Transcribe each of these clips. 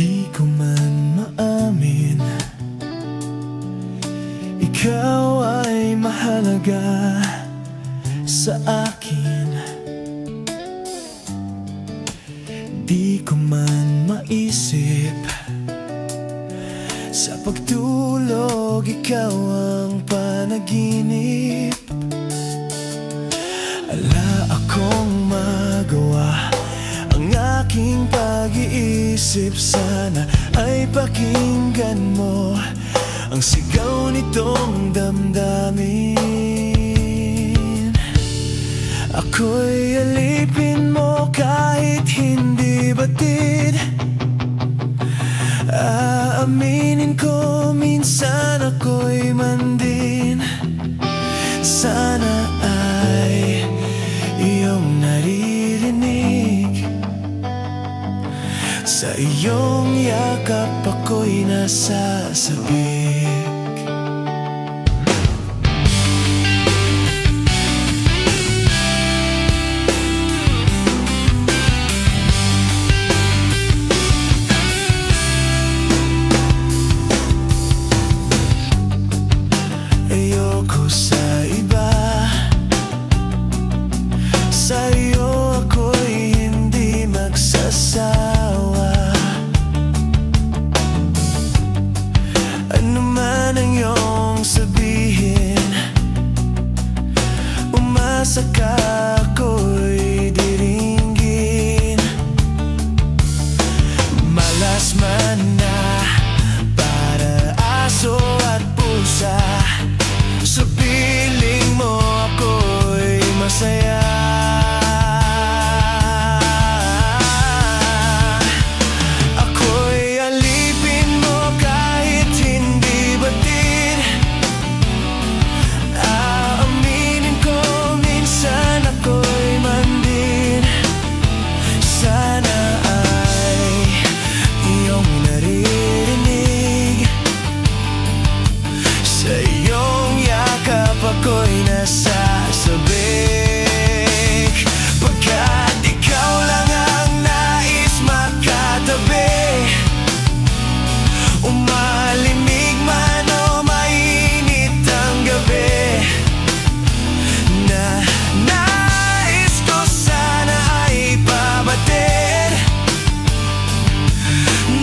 Di ko man maamin, ikaw ay mahalaga sa akin. Di ko man maisip, sa pagtulog ikaw ang panaginip. Ala akong magawa, ang aking pag-iisip sana ay pakinggan mo ang sigaw nitong damdamin. Ako'y alipin mo kahit hindi batid. Aaminin ko minsan ako'y mandin. Sana ay iyong naririnig, sa iyong yakap ako'y nasasabik. Ayoko sa iba, sa iyo ako'y hindi magsasawa. Ano man ang iyong sabihin, umasa ka ako'y diringgin. Malas man na para aso at pusa, sa piling mo ako'y masaya. Ako'y alipin mo kahit hindi batid. Aaminin ko minsan ako'y mandin. Sana ay iyong naririnig, sa iyong yakap ako'y nasasabik. Pagkat ikaw lang ang nais makatabi, umalimig man o mainit ang gabi, na nais ko sana ay pabatid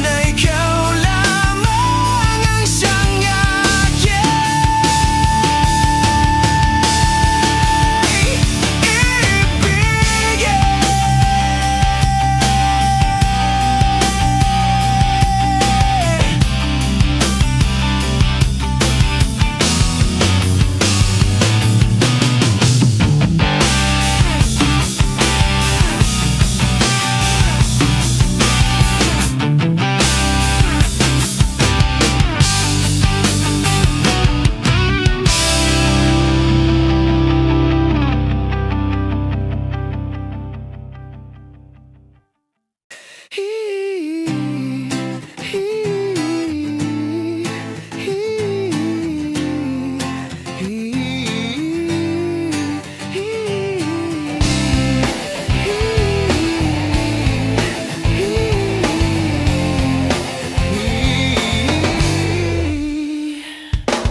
na ikaw lamang ang siyang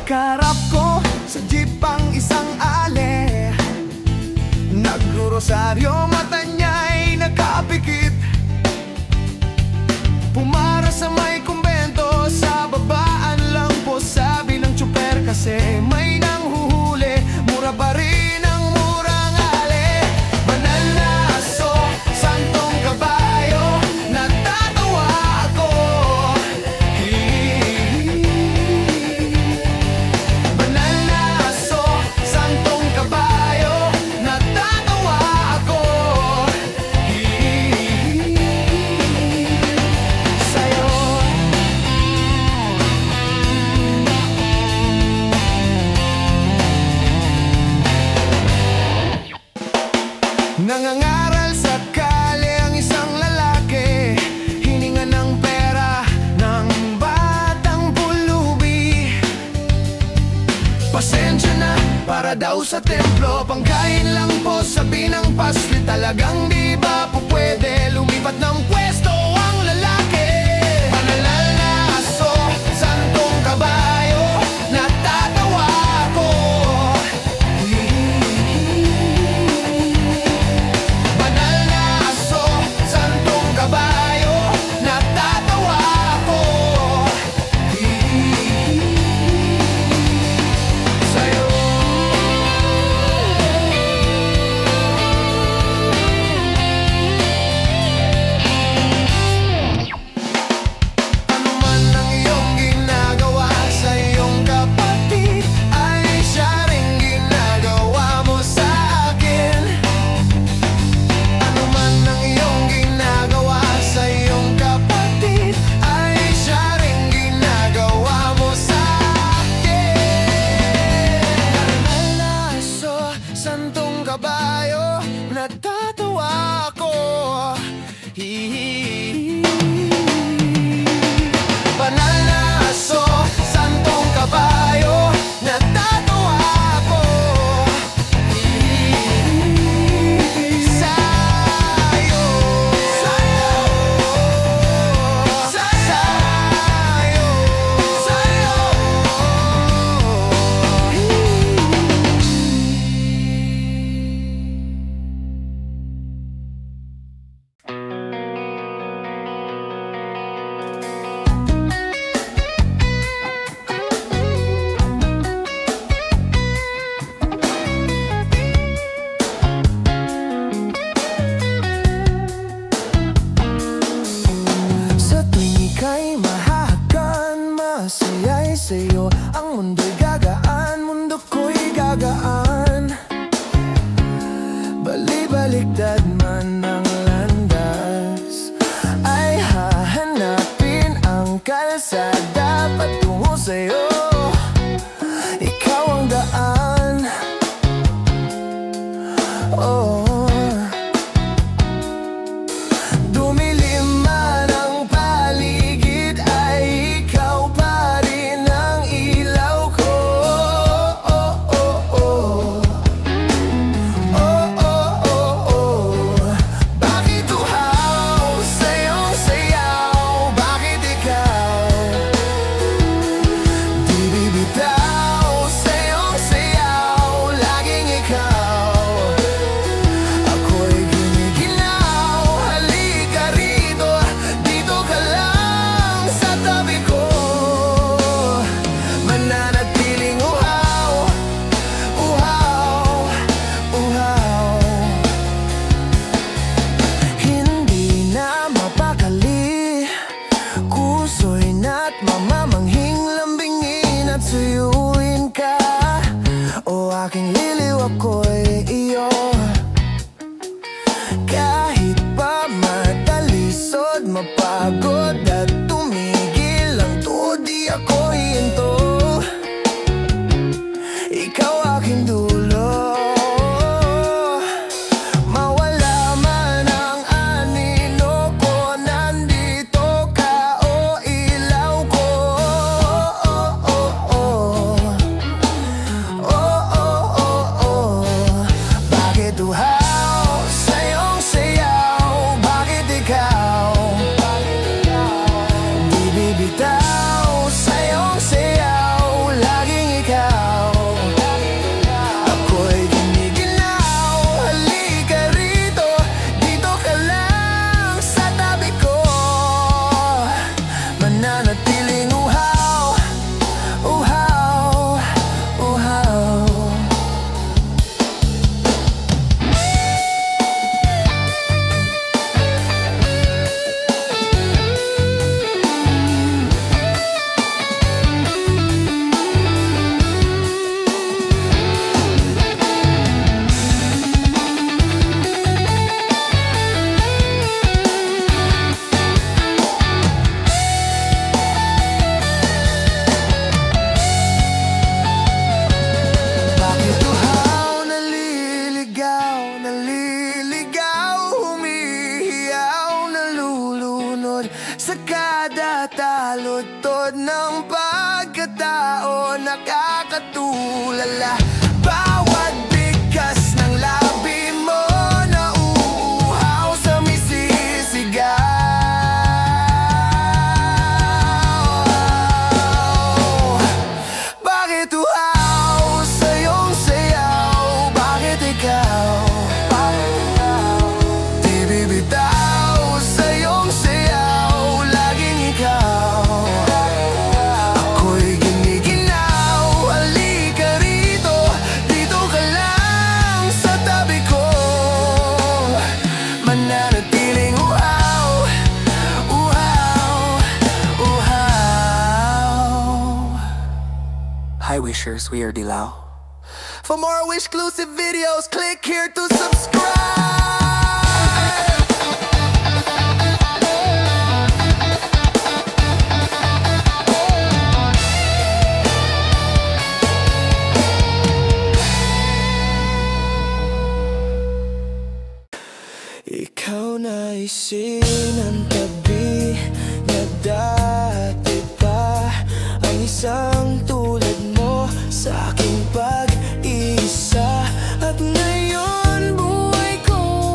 Karap ko sa jeep ang isang ale, nagrorosaryo, mata niya'y nakapikit. Pumara sa may kumbento, sa babaan lang po sabi ng tsuper, kasi may nanghuhuli, mura pa rin ang murang ale. Banal na aso, santong kabayo, natatawa ako. Banal na aso, santong kabayo, natatawa ako. Sa'yo nangangaral sa kali ang isang lalaki, hininga ng pera ng batang pulubi. Pasensya na para daw sa templo, pangkain lang po sabi ng pasli. Talagang di ba po pwede lumipat ng pwesto ang lalaki? kalsada patungo sa'yo. Ikaw ang daan, oh. Dumilim man ang paligid, ay ikaw pa rin ang ilaw ko. Oh, oh, oh. Oh, oh, oh, oh. Bakit uhaw sa iyong sayaw? Bakit ikaw di bibitaw sa iyong sayaw? Laging ikaw. Ako'y giniginaw. Halika rito, dito ka lang sa tabi ko. Mananatiling uhaw, uhaw, uhaw. Hindi na mapakali, kusoy na't mamamanghing lambingin at suyuin ka. O aking liliw, ako'y iyo. Kahit pa matalisod, mapagod at tumigil ang tuod, di ako hihinto. Ikaw aking dulo. Mawala man ang anino ko, nandito ka, o ilaw ko. Oh, oh, oh. Oh, oh, oh, oh. Bakit uhaw sa iyong sayaw? Bakit ikaw di bibitaw sa iyong sayaw? Laging ikaw. Ako'y giniginaw. Halika rito, dito ka lang sa tabi ko. Mananatiling uhaw, uhaw, uhaw. Bakit uhaw, naliligaw, naliligaw, humihiyaw, nalulunod sa kada taludtod ng pagkatao, nakakatulala. Bawat bigkas ng labi mo, nauuhaw sa misisigaw. Bakit uhaw sa iyong sayaw? Bakit ikaw di bibitaw sa iyong sayaw? Laging ikaw. Ako'y giniginaw. Halika rito, dito ka lang sa tabi ko. Mananatiling uhaw, uhaw, uhaw. Hi wishers, we are Dilaw. For more Wish-clusive videos, click here to subscribe. Ikaw na isinantabi na dati pa ang isang tulad mo sa aking pag-isa. At ngayon buhay ko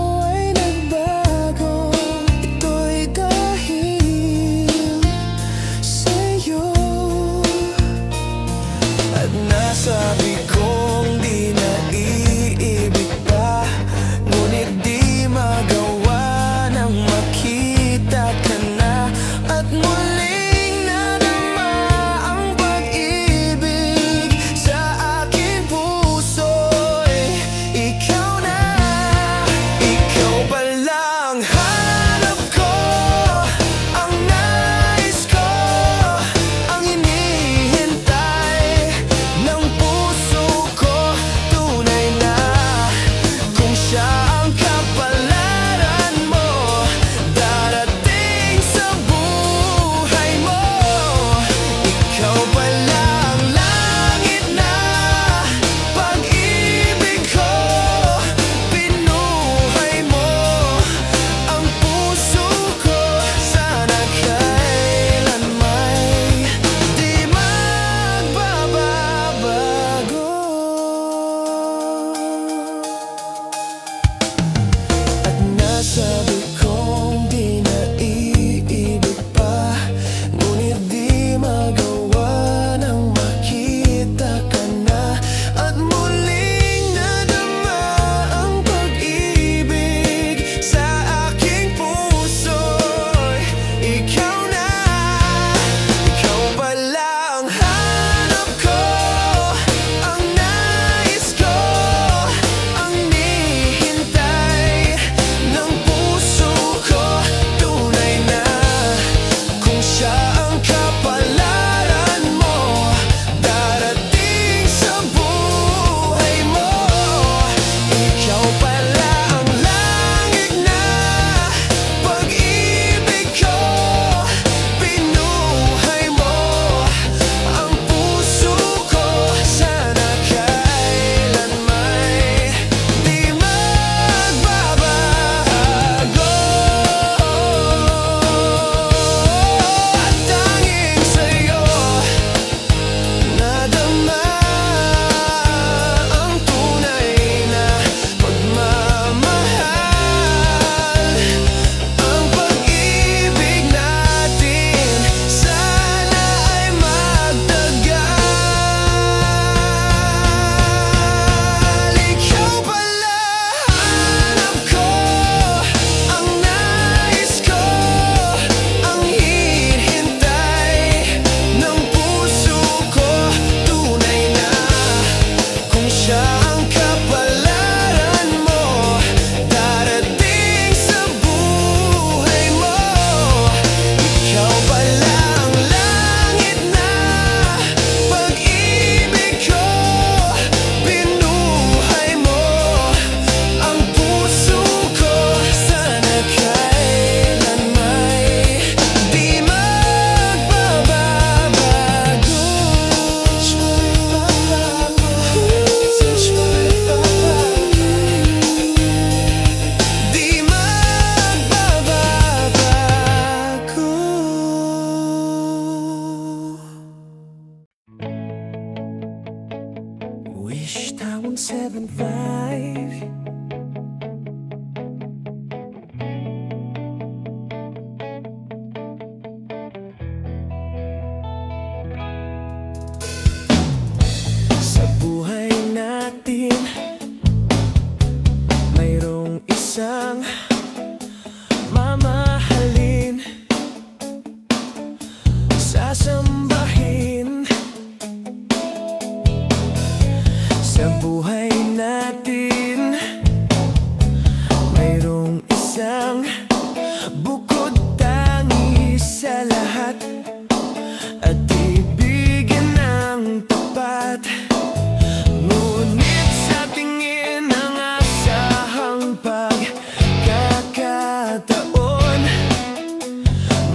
Wish Town 175. Sa buhay natin mayroong isang mamahalin, sasambahin. Sa buhay natin mayroong isang bukod tangi sa lahat, at ibigin ng tapat. Ngunit sa tingin ng asahang pagkakataon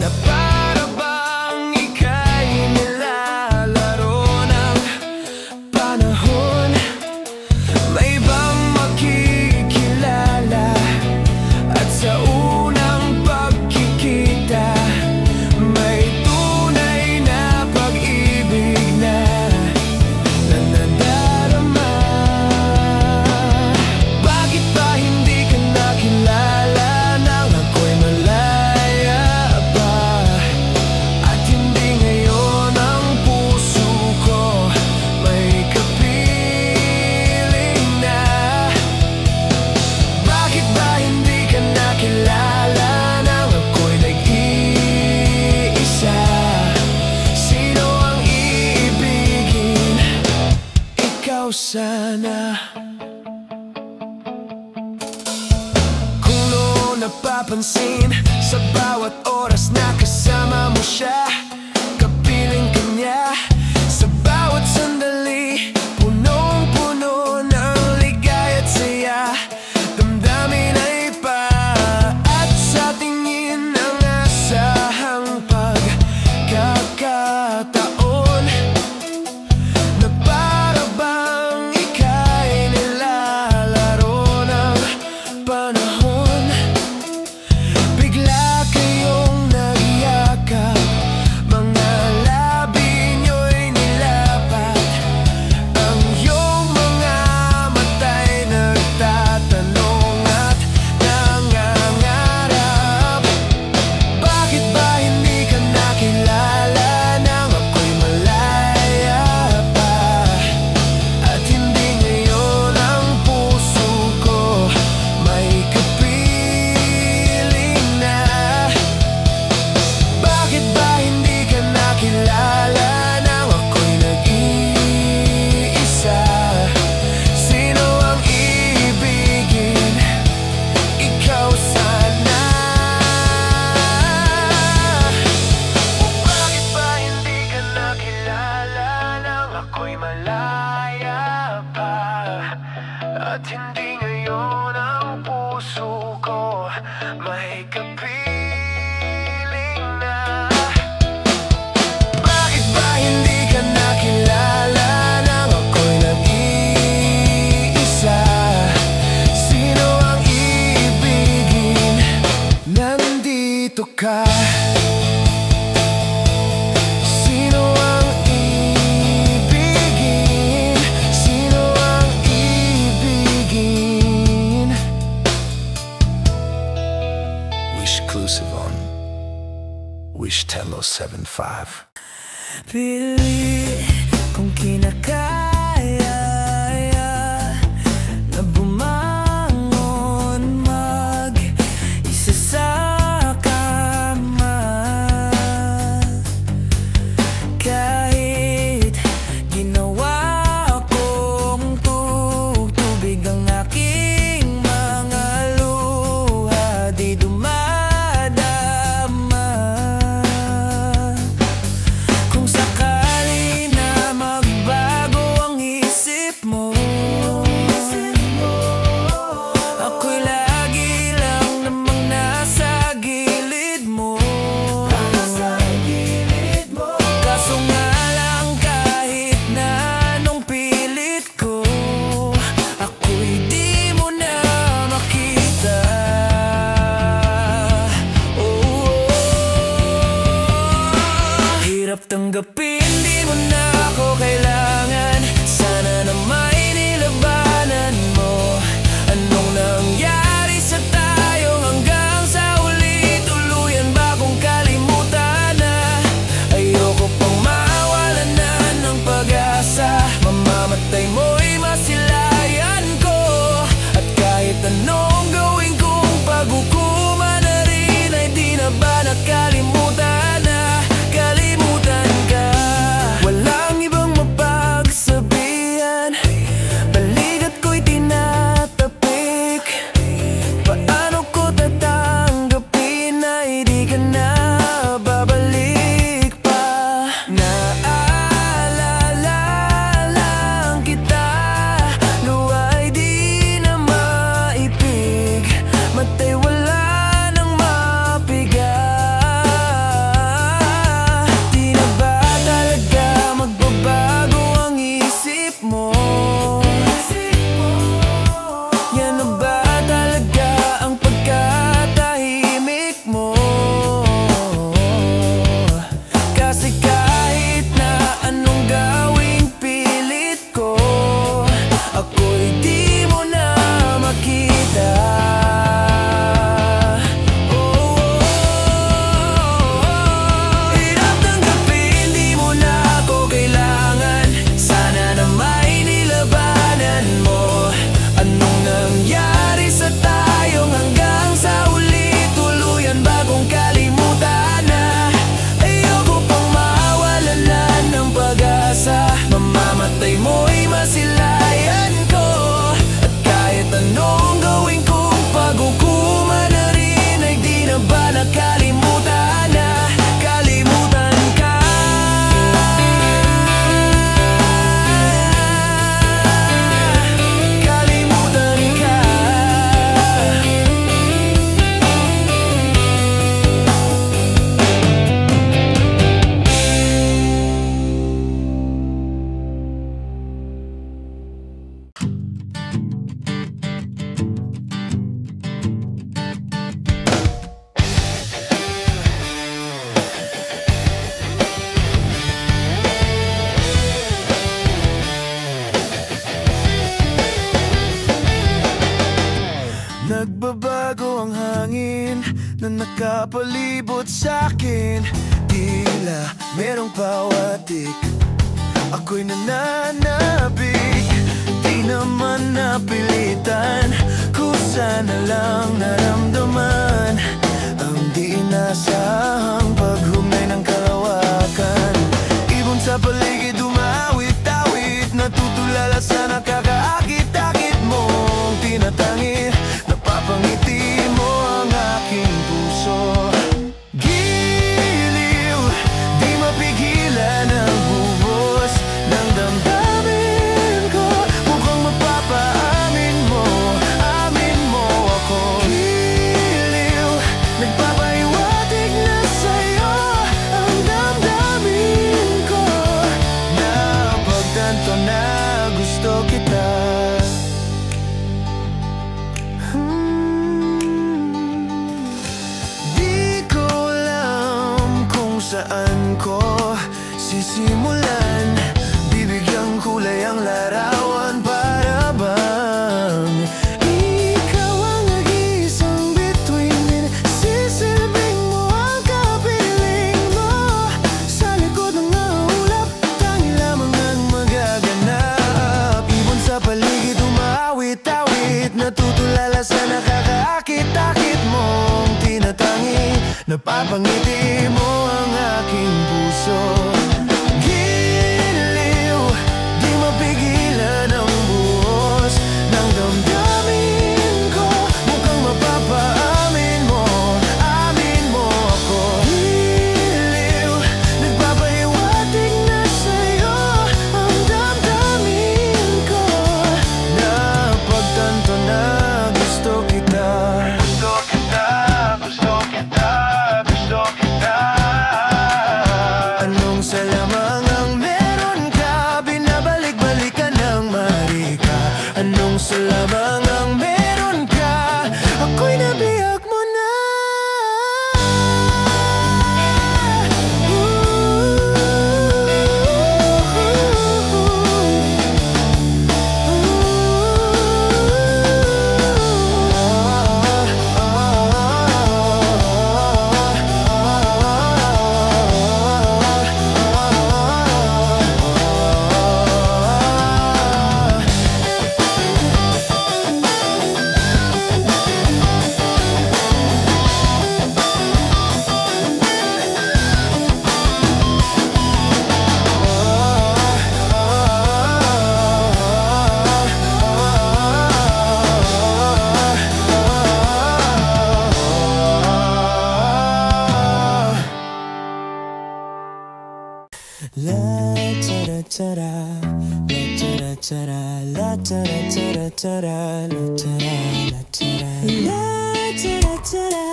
na para bang ika'y nilalaro ng panahon, may bang makikilala at sa unang pagkikita may tunay na pag-ibig na nadarama? Bakit ba hindi ka nakilala nang ako'y malaya pa? At hindi ngayon ang puso ko may kapiling na? Bakit ba hindi ka nakilala nang ako'y nag-iisa? Sino ang iibigin? Ikaw sana. Kung noon napapansin sa bawat oras na kasama mo siya, kapiling ka niya. Sa bawat sandali punong-puno ng ligaya at saya, damdamin ay iba. At sa tingin ng asahang pagkakataon na para bang ika'y nilalaro ng panahon, bigla kayong nagyakap, mga labi nyo'y nilapat, ang iyong mga mata'y nagtatanong at nangangarap. Bakit ba hindi ka nakilala nang ako'y malaya pa? At hindi ngayon ang puso ko may kapiling na? Bakit ba hindi ka nakilala nang ako'y nag-iisa? Sino ang iibigin? Ikaw sana. Bakit ba hindi ka nakilala nang ako'y malaya pa? At hindi ngayon ang puso ko may kapiling na? Bakit ba hindi ka nakilala nang ako'y nag-iisa? Sino ang iibigin? Nandito ka. Sino ang ibigin? Sino ang ibigin? Wish Exclusive on Wish Tello 75. Pili kung kinakaya na bumangon mag-isa sa kama, kahit ginawa kong tubig ang aking mga luha, di dumadama. Kung sakali na magbago ang isip mo, ako'y lagi lang namang nasa gilid mo. Kaso nga lang kahit na anong pilit ko, ako'y di mo na makita. Hirap tanggapin, di mo na ako kailangan. Sana na may nakapalibot sa'kin, tila merong pawatik. Ako'y nananabik, di naman napilitan, kusa na lang naramdaman ang di inasahang paghumay ng kalawakan. Ibon sa paligid umawit-awit, natutulala sa nakakaakit-akit mong tinatangi. Napapangiti mo ang aking puso, giliw, di mapigilan ang buhos ng damdamin ko. Mukhang mapapaamin mo, amin mo ako. Giliw, nagpapahiwatig na sa'yo ang damdamin ko. Napagtanto na gusto kita. Di ko alam kung saan ko sisimulan, bibigyang kulay ang larawan para bang ikaw ang nag-iisang bituin. Sisilbing mo ang kapiling mo sa likod ng ulap, tangi lamang ang magaganap. Ibon sa paligid umawit-awit, natutulala sa nakakaakit-akit mong tinatangi. Napapangiti mo ang aking puso, giliw, di mapigilan ang buhos ng damdamin ko. Mukhang mapapaamin mo, amin mo ako. Giliw, nagpapahiwatig na sa'yo ang damdamin ko. Napagtanto na gusto kita. Gusto kita, gusto kita, gusto kita. Anong salamang ang meron ka, binabalik-balikan ng marika. Anong salamang ang meron ka, ako'y nabihag mo na. La tara tara, la tara tara, la tara tara tara, la tara la tara, la tara tara,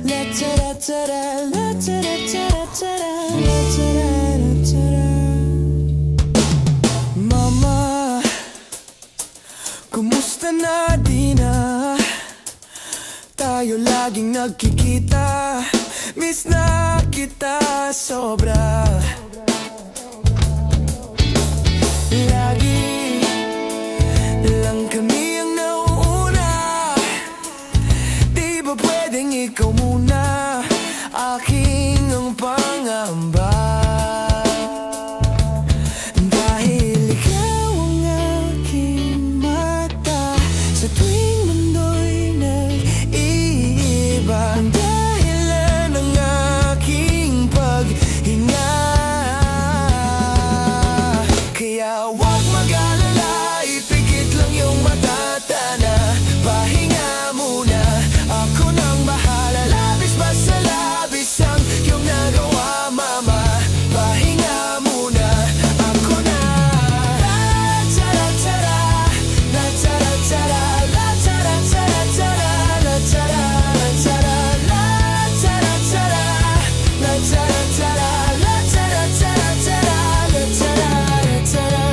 la tara tara, la tara tara tara, la tara la tara. Mama, kumusta na di na? Tayo laging nagkikita, miss na kita sobra. Lagi lang kami ang nauuna, di ba pwedeng ikaw muna? Aking ang pangamba, dahil ikaw ang aking mata sa tuwing mundo'y nag-iiba. Ang dahilan ng aking paghinga, kaya huwag mag-alala, ipikit lang yung mata, tana, pahinga muna. Ako nang bahala, labis ba sa labis ang iyong nagawa, mama? Pahinga muna, ako na. La tara tara, la tara tara, la tara tara tara, la tara la tara, la tara tara, la tara tara, la tara tara tara, la tara la tara.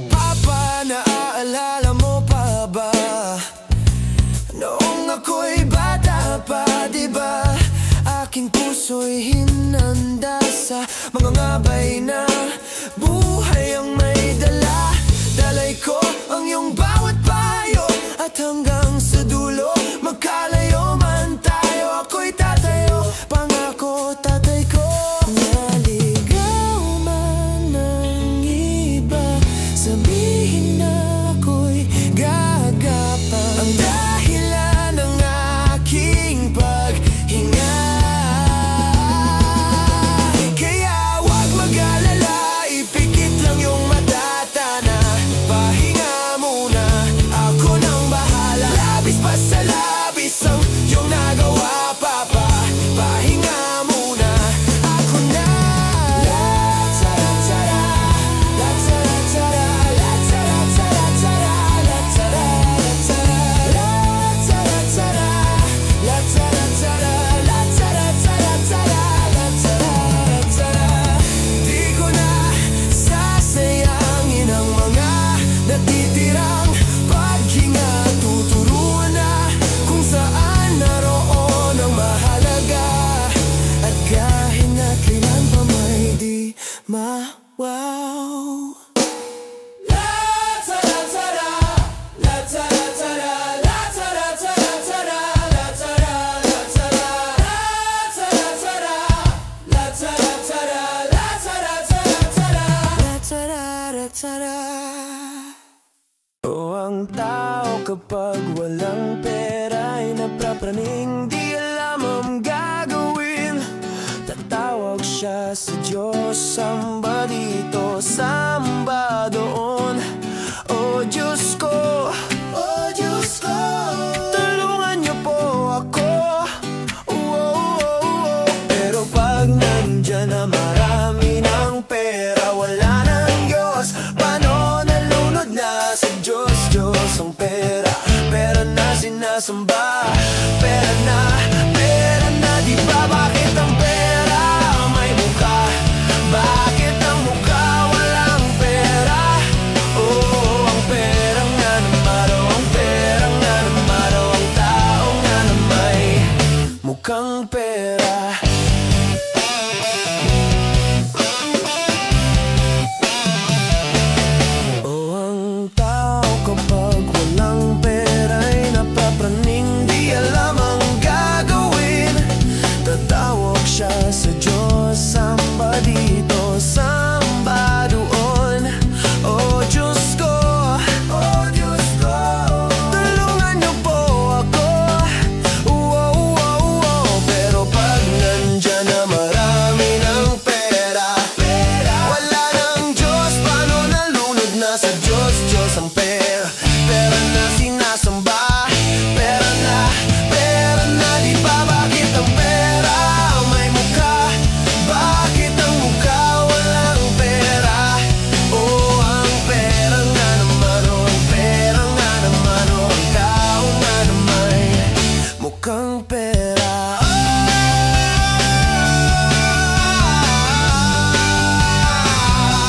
Papa, naaalala mo pa ba noong ako'y bata pa, di ba? Aking puso'y hinanda sa mga ngabay na buhay ang may dala. Dalay ko ang iyong bawat payo, at hanggang sa dulo magkalayo man kapag walang pera'y naprapraning, di alam ang gagawin. Tatawag siya sa Diyos, samba dito, samba doon. Oh Diyos ko, oh Diyos ko, tulungan niyo po ako. Pero pag nandyan na marami ng pera, wala nang Diyos, paano nalunod na sa Diyos? Diyos ang pera, pera na sinasamba, pera na, di ba? Bakit ang pera may mukha? Bakit ang mukha walang pera? Oh, ang pera nga naman, oh, ang pera nga naman, oh, ang tao nga na may mukhang pera. Oh, ang tao kapag walang pera'y napapraning, di alam ang gagawin. Tatawag siya sa Diyos, samba dito, samba doon. Oh Diyos ko, oh Diyos ko, tulungan niyo po ako. Pero pag nandyan na marami ng pera, wala nang Diyos, paano nalunod na sa Diyos? Diyos ang pera, pera na sinasamba, pera na, di ba? Bakit ang pera may mukha? Bakit ang mukha walang pera? Oh, ang pera nga naman, oh, ang pera nga naman, oh, ang tao nga na may mukhang pera.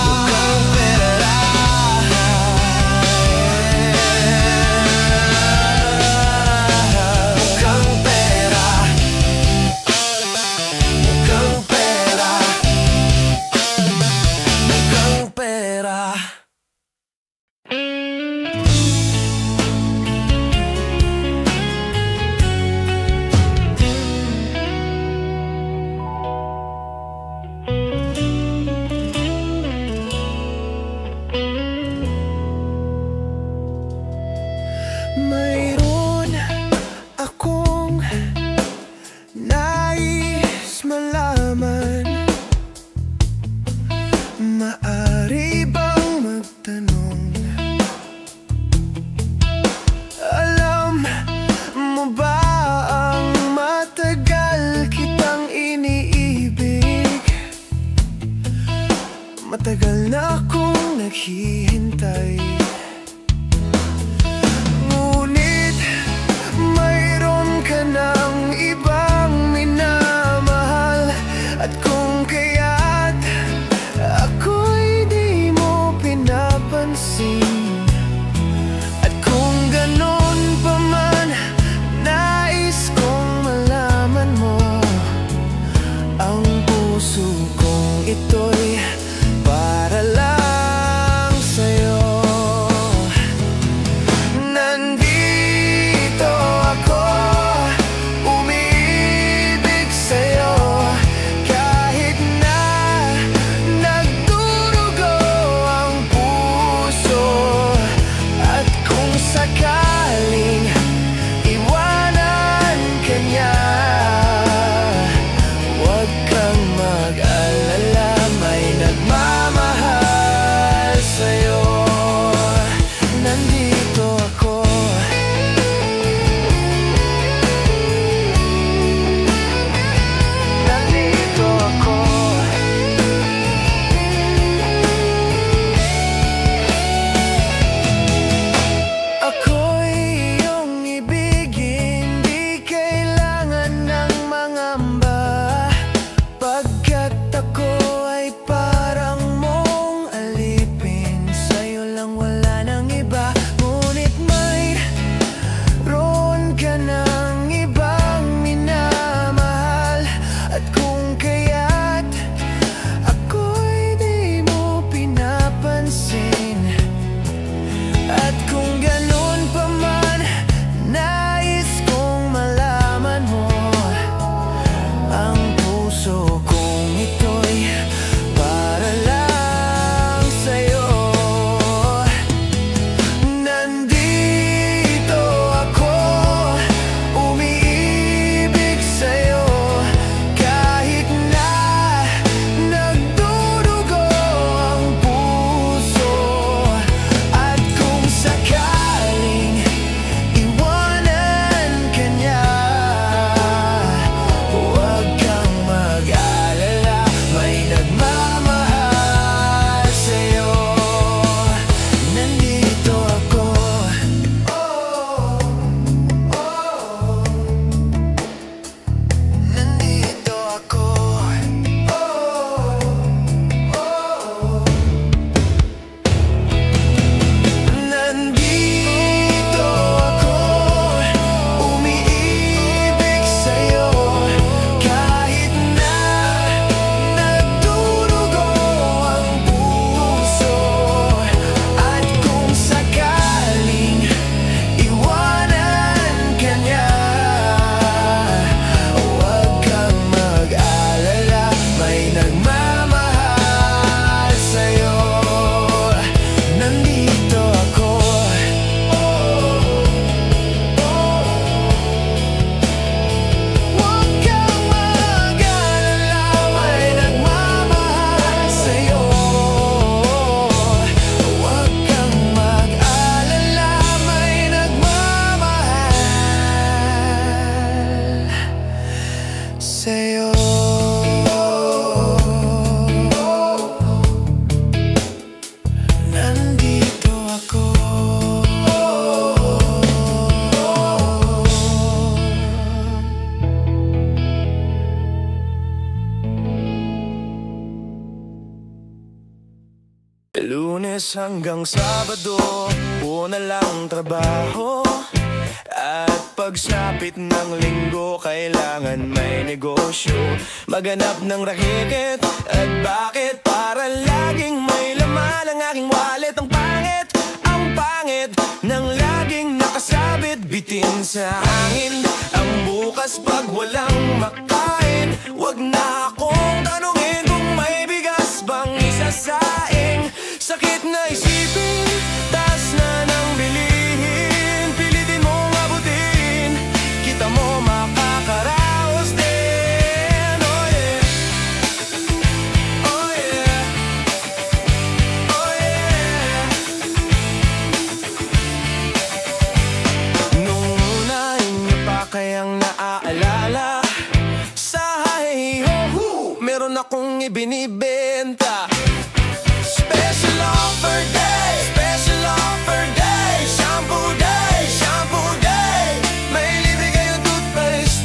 Mukhang pera. Mukhang pera. Mukhang pera. Mukhang pera. Mayroon akong nais malaman, maaari bang magtanong? Alam mo ba ang matagal kitang iniibig? Matagal na akong naghihintay. Ngunit mayroon ka ng ibang minamahal, at kung kaya't ako'y di mo pinapansin. At kung ganon pa man, nais kong malaman mo, ang puso kong ito'y para lang sa'yo. Biyernes hanggang Sabado, una lang trabaho. At pagsapit ng Linggo, kailangan may negosyo. Maghanap ng raket, at bakit? Para laging may laman ang aking wallet. Ang pangit ng laging nakasabit, bitin sa hangin. Ang bukas pag walang makain, wag na akong tanungin kung may bigas bang isasaing. Sakit na isipin, taas na ng bilihin. Pilitin mong abutin, kita mo makakaraos din. Oh yeah, oh yeah, oh yeah. Nung una inyo pa kayang naaalala, sa hi-ho, meron akong ibinibenta. Special offer day, special offer day, shampoo day, shampoo day. May libre kayong toothpaste,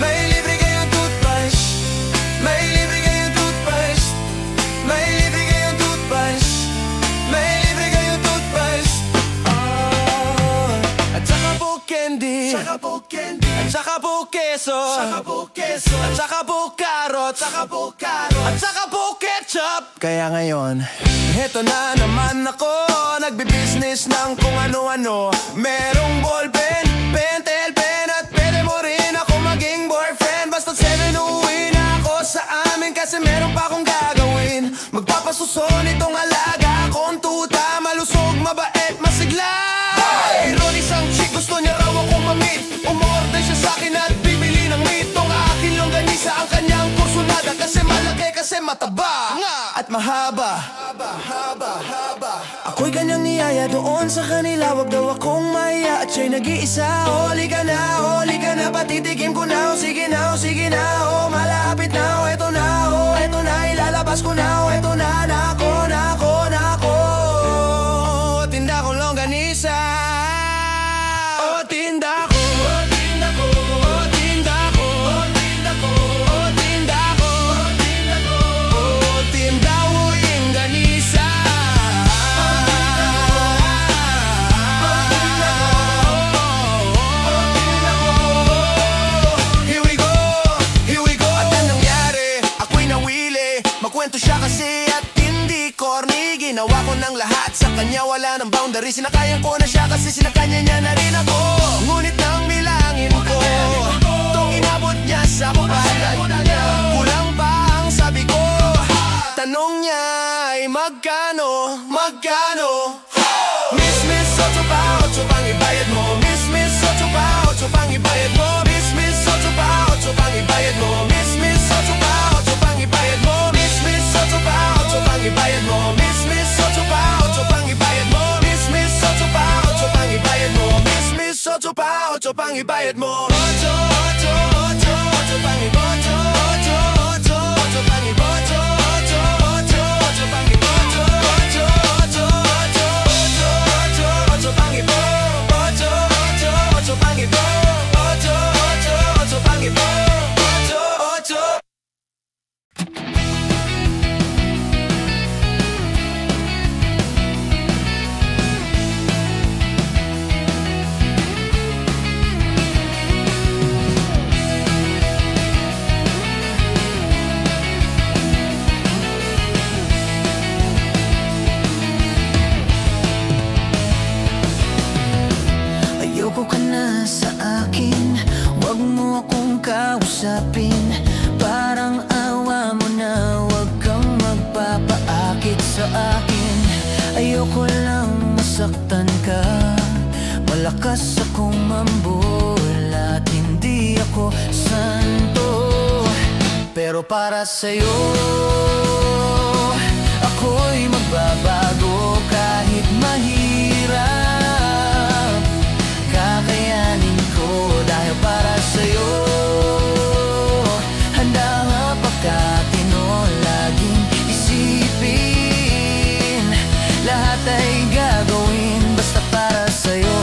may libre kayong toothpaste, may libre kayong toothpaste, may libre kayong toothpaste, may libre kayong toothpaste. Oh, at saka po candy, saka po candy, at saka po keso, saka po keso, at saka po carrot, saka po carrot, at saka po ketchup. Kaya ngayon, heto na naman ako, nagbi-business ng kung ano-ano. Merong ballpen, pentel, pen, at pwede mo rin ako maging boyfriend. Basta't 7 uuwi na ako sa amin, kasi meron pa akong gagawin. Magpapasuson itong alaga kong tuta, malusog, mabait, masigla. Ironis ang chick, gusto niya raw akong mamit. Umorder siya sa'kin at bibili ng meat. Tong aking longganisa ang kanyang kursunada, kasi malaki, kasi mataba at mahaba. Ako'y kanyang niyaya doon sa kanila, wag daw akong mahiya. At siya'y nag-iisa, huli ka na, patitikim ko na. Sige na, sige na, malapit na. Eto na, ilalabas ko na. Eto na, nako. Tinda ko longganisa, oh tinda ko, oh tinda ko, oh tinda ko, oh tinda ko, oh tinda ko, oh tinda ko, oh tinda ko longganisa. Here we go, here we go. At ang nangyari, ako'y nawili. Magkwento siya kasi at hindi corny. Ginawa ko ng lahat sa kanya, wala ng boundary. Sinakayan ko na siya kasi sinakanya niya na rin ako. Ngunit nang bilangin ko, tong inabot niya sa palad niya, kulang pa ang sabi ko. Tanong niya ay magkano, magkano? Miss, 8 pa, 8 pang ibayad mo. Miss, 8 pa, 8 pang ibayad mo. Miss, 8 pa, 8 pang ibayad mo. Miss, 8 pa, 8 pang ibayad mo. Miss, 8 pa, 8 pang ibayad mo. Miss, 8 pa, 8 pang ibayad mo. Miss, 8 pa, 8 pang ibayad mo. Miss, 8 pa, 8 pang ibayad mo. 8 pang ibayad mo. 8 pang ibayad mo. Ayoko ka na sa akin, wag mo akong kausapin. Parang awa mo na, wag kang magpapaakit sa akin. Ayoko lang masaktan ka, malakas akong mambulat. Hindi ako santo, pero para sa'yo ako'y magbabago kahit mahirap. Kakayanin ko dahil para sa'yo handa nga pagkatino. Laging isipin, lahat ay gagawin basta para sa'yo.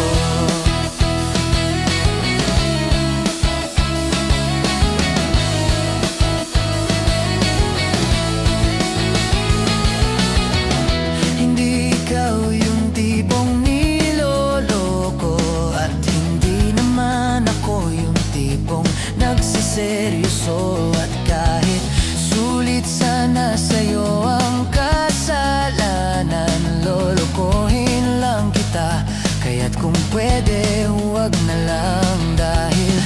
pwede huwag na lang, dahil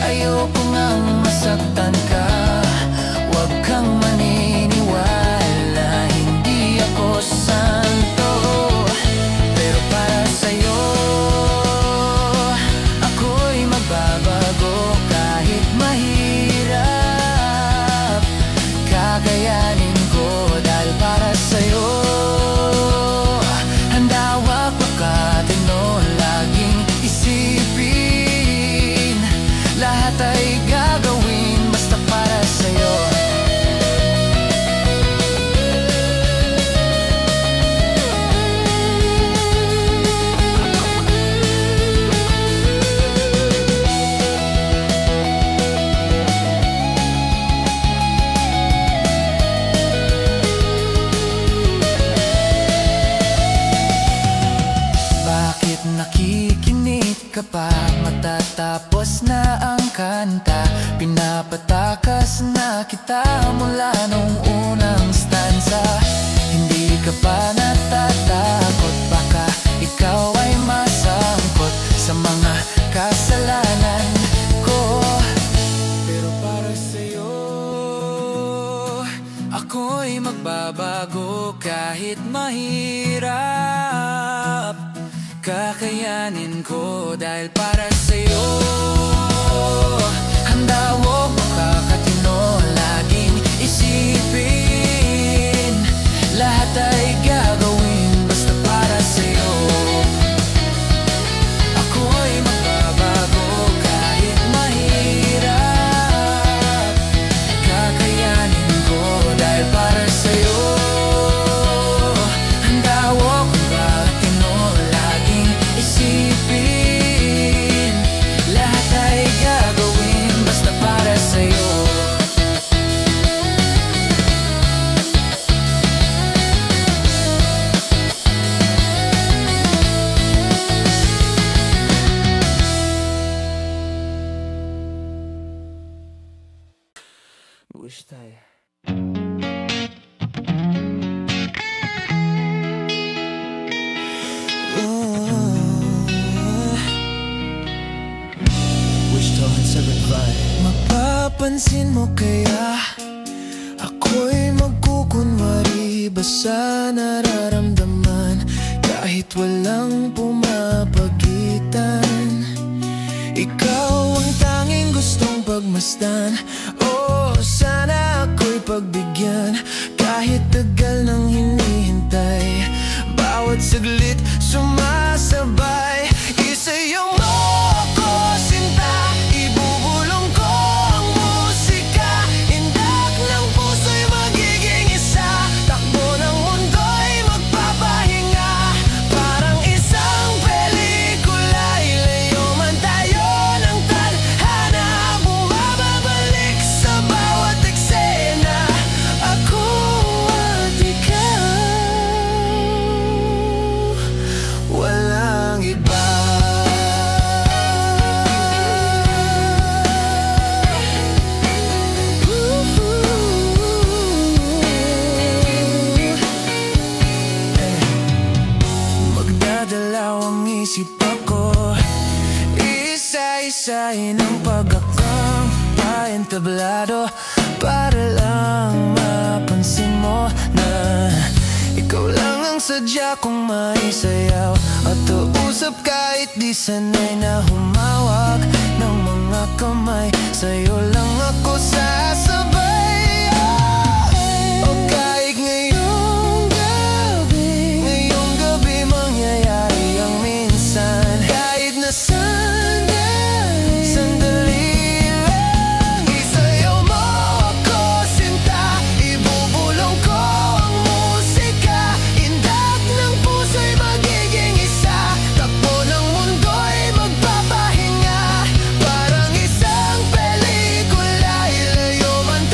ayoko ngang masaktan ka. Huwag kang maniniwala, hindi ako santo. Pero para sa'yo, ako'y magbabago kahit mahirap. Kakayanin ko dahil para sa'yo. Handa wag makatino, laging isipin, lahat ay gagawin basta para sa'yo. Bakit nakikinig ka pa? Matatapos na ang kanta. Pinapatakas na kita mula nung unang stanza. Hindi ka pa natatakot, baka ikaw ay masangkot sa mga kasalanan ko. Pero para sa'yo, ako'y magbabago kahit mahirap. Kakayanin ko dahil para sa'yo. Handa o makakatino, laging isipin, lahat ay gagawin basta para sa'yo. Ako'y magbabago kahit mahirap. Kakayanin ko dahil para sa'yo. Handa o makakatino, laging isipin, lahat ay gagawin basta para sa'yo. Wish tayo. Mapapansin mo kaya ako'y magkukunwari ba sa nararamdaman kahit walang pumapagitan? Ikaw ang tanging gustong pagmasdan, oh sana ako'y pagbigyan kahit tagal nang hinihintay. Bawat saglit sumasabay, isayaw mo ako sinta. Ibubulong ko ang musika, indak ng puso'y magiging isa. Takbo ng mundo'y magpapahinga, parang isang pelikula. Ilayo man tayo ng tadhana, bumababalik sa bawat eksena. Ako at ikaw, walang iba. Magdadalaw ang isip ako, isa-isahin ang pagkakang paentablado, para lang mapansin mo na ikaw lang ang sadya kong maisayaw at tuusap kahit di sanay na humawak ng mga kamay. Sa'yo lang ako sasabay, o kahit ngayong gabi mangyayari ang minsan. Kahit na sandali lang, isayaw mo ako sinta. Ibubulong ko ang musika, indak ng puso'y magiging isa. Takbo ng mundo'y magpapahinga, parang isang pelikula. Ilayo man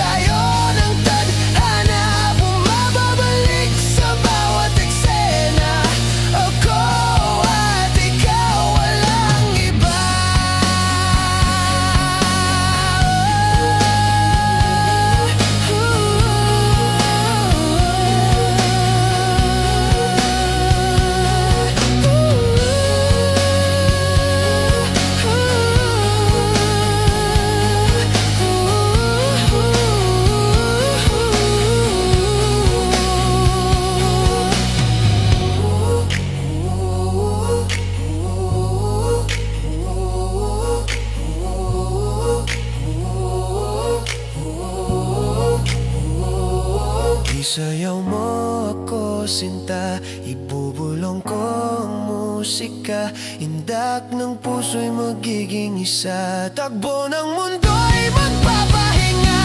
Isayaw mo ako sinta, ibubulong ko ang musika. Indak ng puso'y magiging isa, takbo ng mundo'y magpapahinga.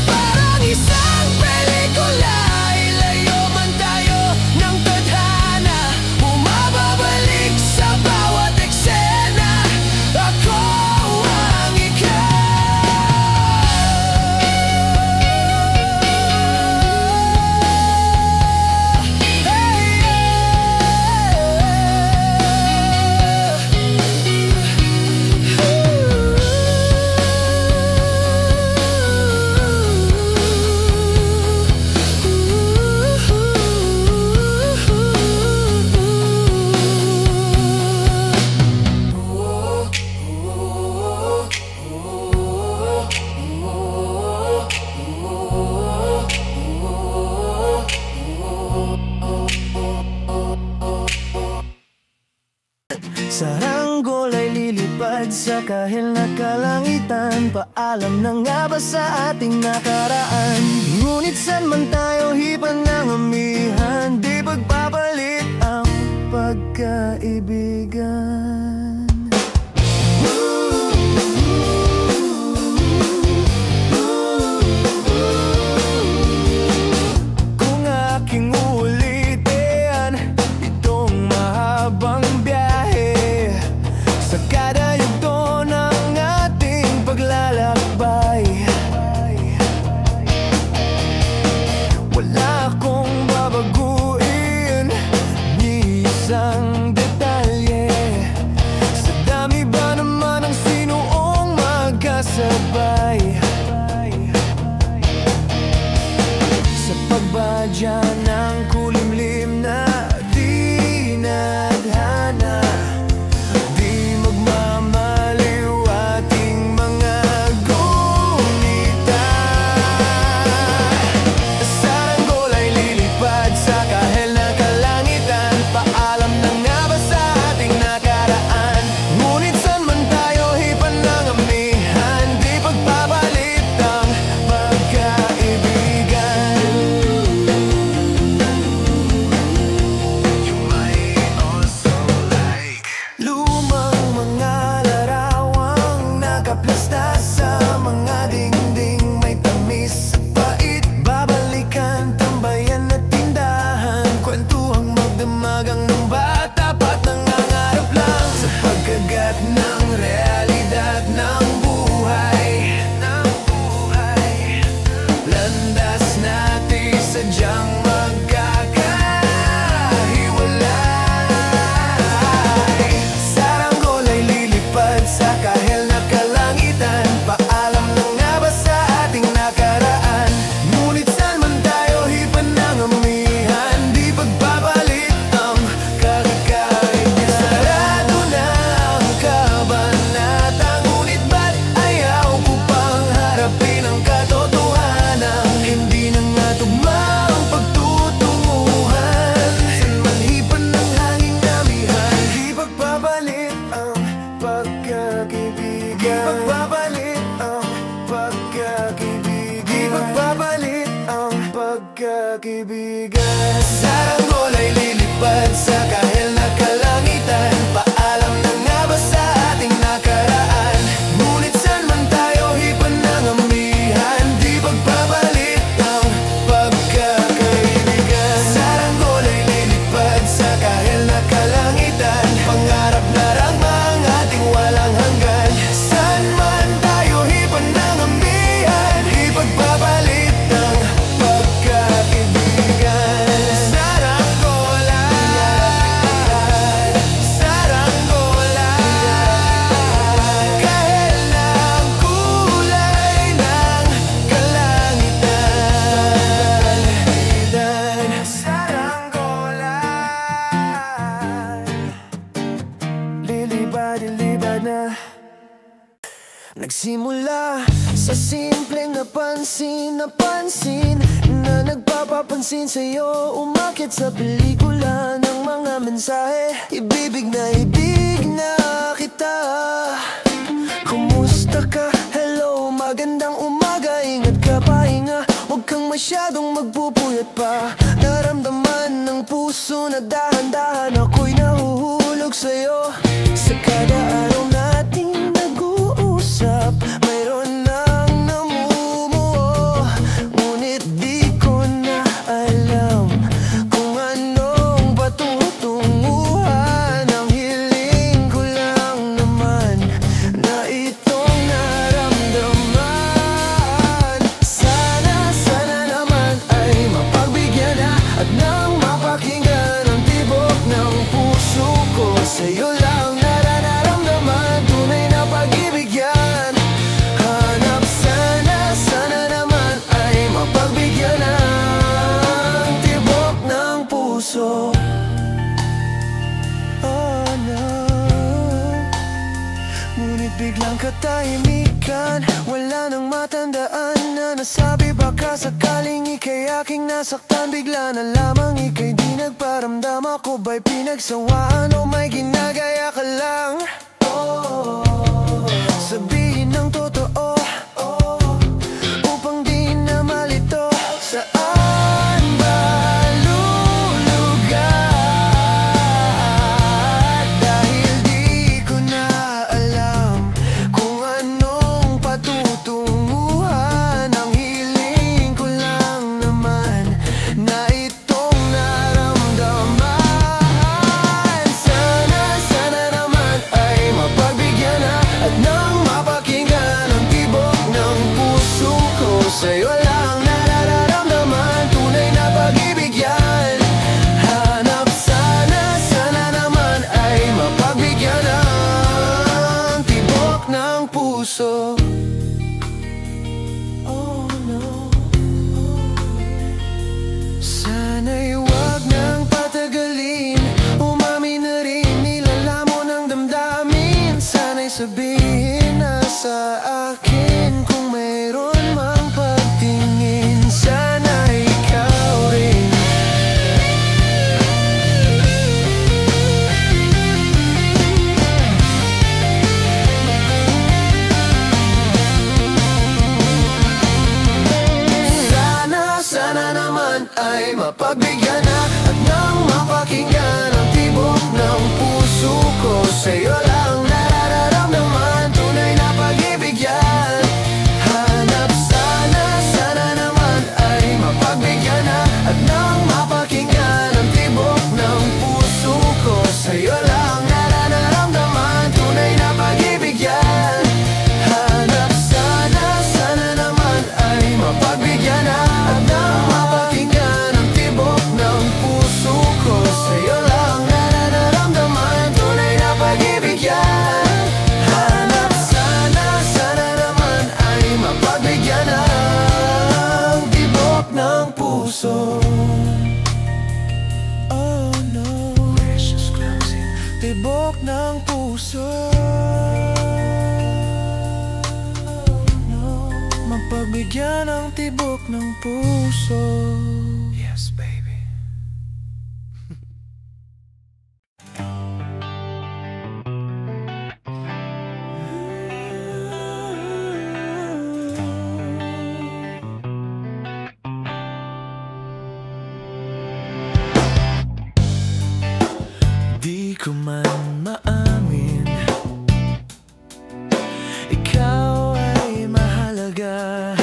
Parang isang pelikula, ilayo man tayo ng tadhana, bumababalik sa bawat eksena. Ako ang ikaw. Saranggol ay lilipad sa kahil na kalangitan. Paalam na nga ba sa ating nakaraan? Ngunit saan man tayo hipan ng amihan, di pagpapalit ang pagkaibigan. Kung aking uulitin itong mahabang biyahe, sa kada yugto ng ating paglalakbay, wala akong babaguin ni isang detalye. Sa dami ba naman ang sinuong magkasabay, sa pagbadya ng kulimlim na di nadhana, di magmamaliw ating mga gunita. Saranggol ay lilipad sa kahel na kalangitan. Paalam na nga ba sa ating nakaraan? Ngunit saan man tayo hipan ng amihan, di pagpapalit ang pagkaibigan. You might also like lumang mga larawang nakaplasta sa mga dingding, may tamis at pait. Babalikan, tambayan at tindahan, kwentuhang magdamagang ng bata pat nangangarap lang sa pagkagat ng realidad ng buhay. Landas natin sadyang magkakahiwalay. Saranggol ay lilipad sa kahel na kalangitan. Paalam na nga ba sa ating nakaraan? Ngunit saan man tayo hipan ng amihan, di pagpapalit ang kakaibigan. Sarado na ang kabanata, ngunit ba't ayaw ko pang harapin ang katotohanan? Hindi na nga tugma ang pagtutunguhan. Saan man hipan ng hanging amihan, di pagpapalit ang pagkakaibigan. Di pagpapalit ang pagkakaibigan. Di pagpapalit ang pagkakaibigan. Saranggol ay lilipad sa kahel na kalangitan. Paalam na nga ba sa ating nakaraan? Ngunit saan man tayo hipan ng amihan, di pagpapalit ang pagkakaibigan. Saranggol ay lilipad sa kahel na kalangitan. Pangarap na rangma ang ating walang hanggan. Saan man tayo hipan ng amihan, di pagpapalit ang pagkakaibigan. Saranggolan, saranggolan, kahel ng kulay ng kalangitan. Saranggolan, lilipad na. Nagsimula sa simpleng napansin na nagpapapansin sa'yo, umakyat sa pelikula ng mga mensahe. Ibibig na kita. Kumusta ka? Hello, magandang umaga. Ingat ka, pahinga. Huwag kang masyadong magpupuyat bakit pa naramdaman ng puso na dahan-dahan ako'y nahuhulog sa'yo. Sa kada araw nating nag-uusap, mayroon nang namumuo, ngunit di ko na alam kung anong patutunguhan. Ang hiling ko lang naman na itong naramdaman. Sana naman ay mapagbigyan na at nang mapakinggan ang tibok ng puso ko. Sa'yo lang nararamdaman tunay na pag-ibig yan. Hanap sana naman ay mapagbigyan ng tibok ng puso. Oh no. Ngunit biglang katahimikan, wala nang matandaan na nasabi. Baka sakaling ika'y aking nasaktan, bigla na lamang ika'y di nagparamdam. Ako ba'y pinagsawaan o may ginagaya ka lang? Sabihin ng totoo upang di na malito. Saan ba lulugar? Dahil di ko na alam kung anong patutunguhan. Ang hiling ko lang naman na itong naramdaman. Sana naman ay mapagbigyan na at nang mapakinggan ang tibok ng puso ko. Sa'yo lang nararamdaman tunay na pag-ibig yan. Hanap sana naman ay mapagbigyan ng tibok ng puso. Oh no. Sana'y wag nang patagalin, umamin na rin, nilalamon ng damdamin. Sana'y sabihin na sa akin kung mayroon mang pagtingin. Sana ikaw rin. Sana naman ay mapagbigyan na at nang mapakinggan ang tibok ng puso ko. Sa'yo lang nararamdaman tunay na pag-ibig yan. Hanap sana naman ay mapagbigyan na at nang mapakinggan ang tibok ng puso ko. Sa'yo lang nararamdaman tunay na pag-ibig yan. Hanap sana naman ay mapagbigyan na at nang mapakinggan ang tibok ng puso ko. Sa'yo lang nararamdaman tunay na pag-ibig yan. Hanap sana naman ay mapagbigyan ng tibok ng puso. Oh no. Precious closing. Tibok ng puso. Mapagbigyan ng tibok ng puso. Yes, baby. Di ko man maamin, ikaw ay mahalaga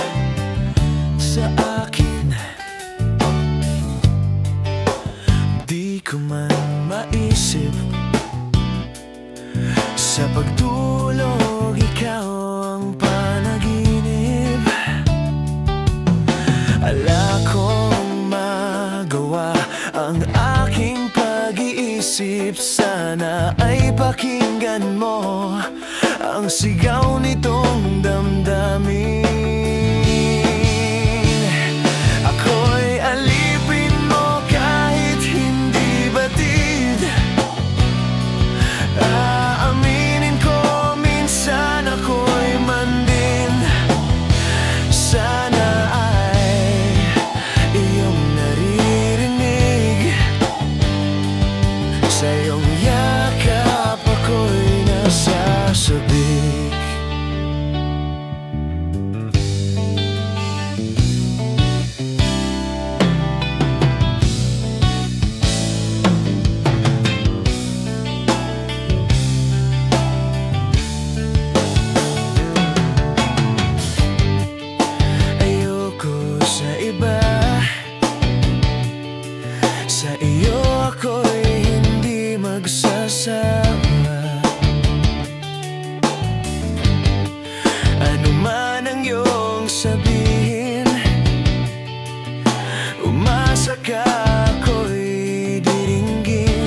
sa akin. Di ko man maisip, sa pagtulog ikaw ang panaginip. Ala kong magawa ang aking pag-iisip. Sana ay pakinggan mo ang sigaw nitong damdamin. Ako'y alipin mo kahit hindi batid. Aaminin ko minsan ako'y mandin. Sana ay iyong naririnig. Sa iyong yakap ako'y nasasabik. Sa iyo ako'y hindi magsasama. Ano man ang iyong sabihin, umasa ka, ako'y diringgin.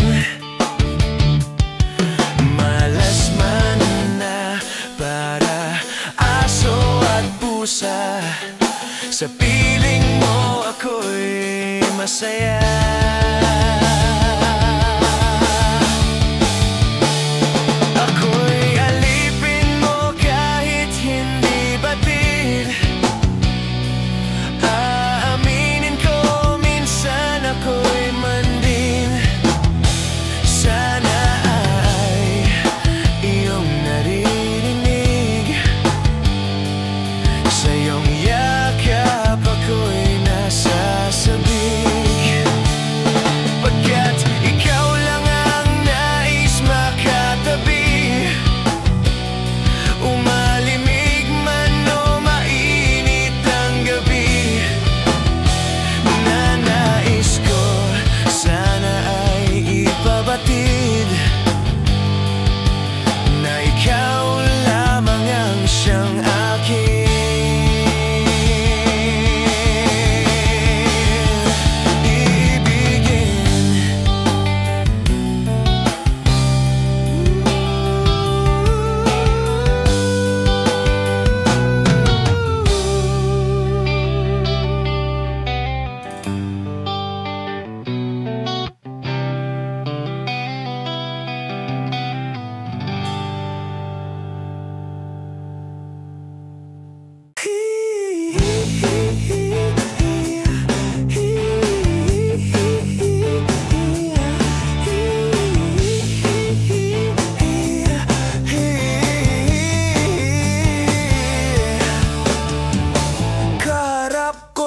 Malas man na para aso at pusa, sa piling mo ako'y masaya. Ako'y alipin mo kahit hindi batid. Aaminin ko minsan ako'y mandin. Sana ay iyong naririnig. Sa iyong yakap ako'y nasasabik. Pagkat ikaw lang ang nais makatabi. Umalimig man o mainit ang gabi, nanais ko sana ay ipabatid na ikaw lamang ang siyang akin.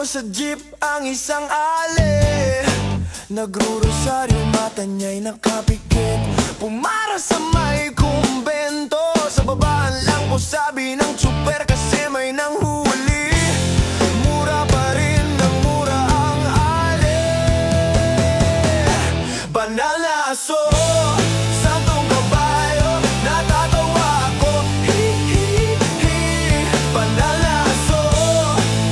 Sa jeep ang isang ale, nagrurosaryo, mata niya'y nakapikit. Pumara sa may kumbento, sa babaan lang po sabi ng tsuper kasi may nanghuli. Mura pa rin ng mura ang ale, banal na aso, santong kabayo, natatawa ako. Hi, hi, hi. Banal na aso,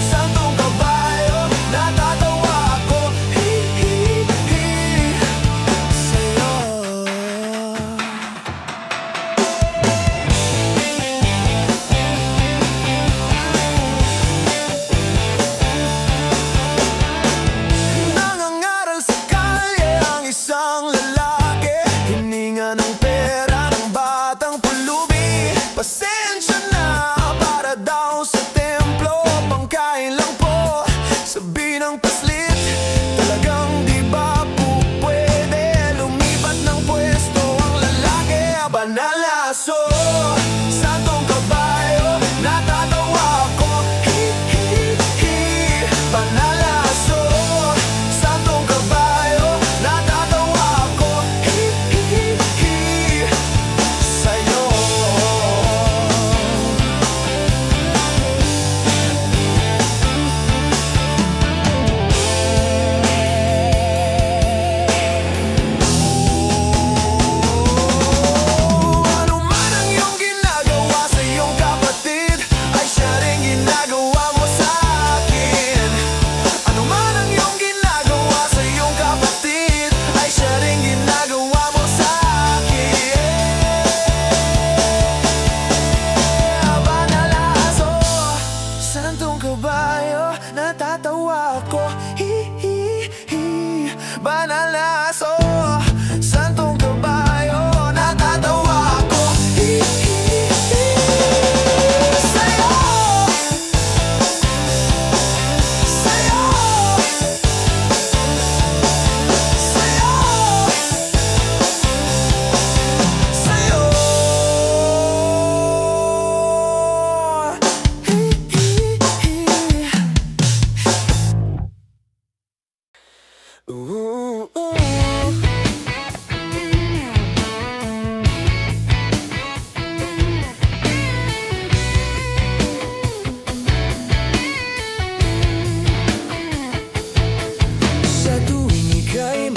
santong kabayo, natatawa ako. Hi, hi, hi. Sa'yo. Nangangaral sa kalye ang isang lalaki, hininga ng pera ng batang pulubi. Pasensya na para daw sa templo, pangkain lang po, sabi ng paslit. Talagang di ba po pwede lumipat ng pwesto ang lalaki? Banal na aso, santong kabayo, natatawa ako. Hi, hi, hi. Banal na aso, santong kabayo, natatawa ako. Hi, hi, hi. Sa'yo. Ano man ang iyong ginagawa sa iyong kapatid, ay siya rin ginagawa mo sa akin. Ano man ang iyong ginagawa sa iyong kapatid, ay siya rin ginagawa mo sa akin. Banal na aso, santong kabayo, natatawa ako. Hi, hi, hi. Banal na aso, santong kabayo, natatawa ako. Hi, hi, hi. Sa'yo. Sa'yo. Sa'yo. Sa'yo. Hi, hi, hi. Ooh, ooh. Sa tuwing ika'y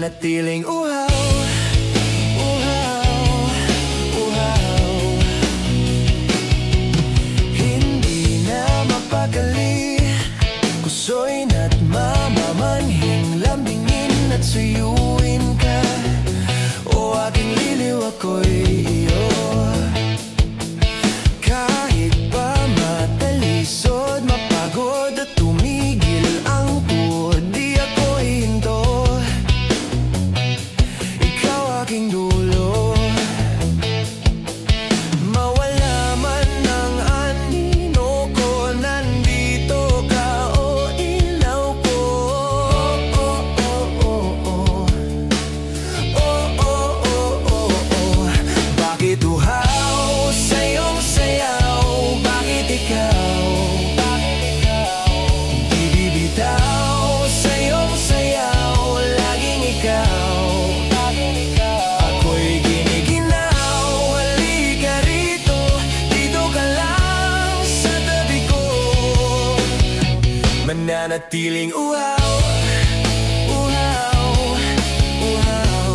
mananatiling uhaw, uhaw, uhaw. Hindi na mapakali, kusoy na't mamamanhing, lambingin at suyuin ka. O aking liliw, ako'y iyo. Kahit pa matalisod, mapagod at tumigil ang tuhod, di ako hihinto. Ikaw aking dulo. Mawala man ang anino ko, nandito ka, o ilaw ko. Oh, oh, oh, oh. Oh, oh, oh, oh, oh. Bakit uhaw sa iyong sayaw? Bakit ikaw? Di bibitaw sa iyong sayaw, laging ikaw. Ako'y giniginaw, halika rito, dito ka lang sa tabi ko. Mananatiling uhaw, uhaw, uhaw.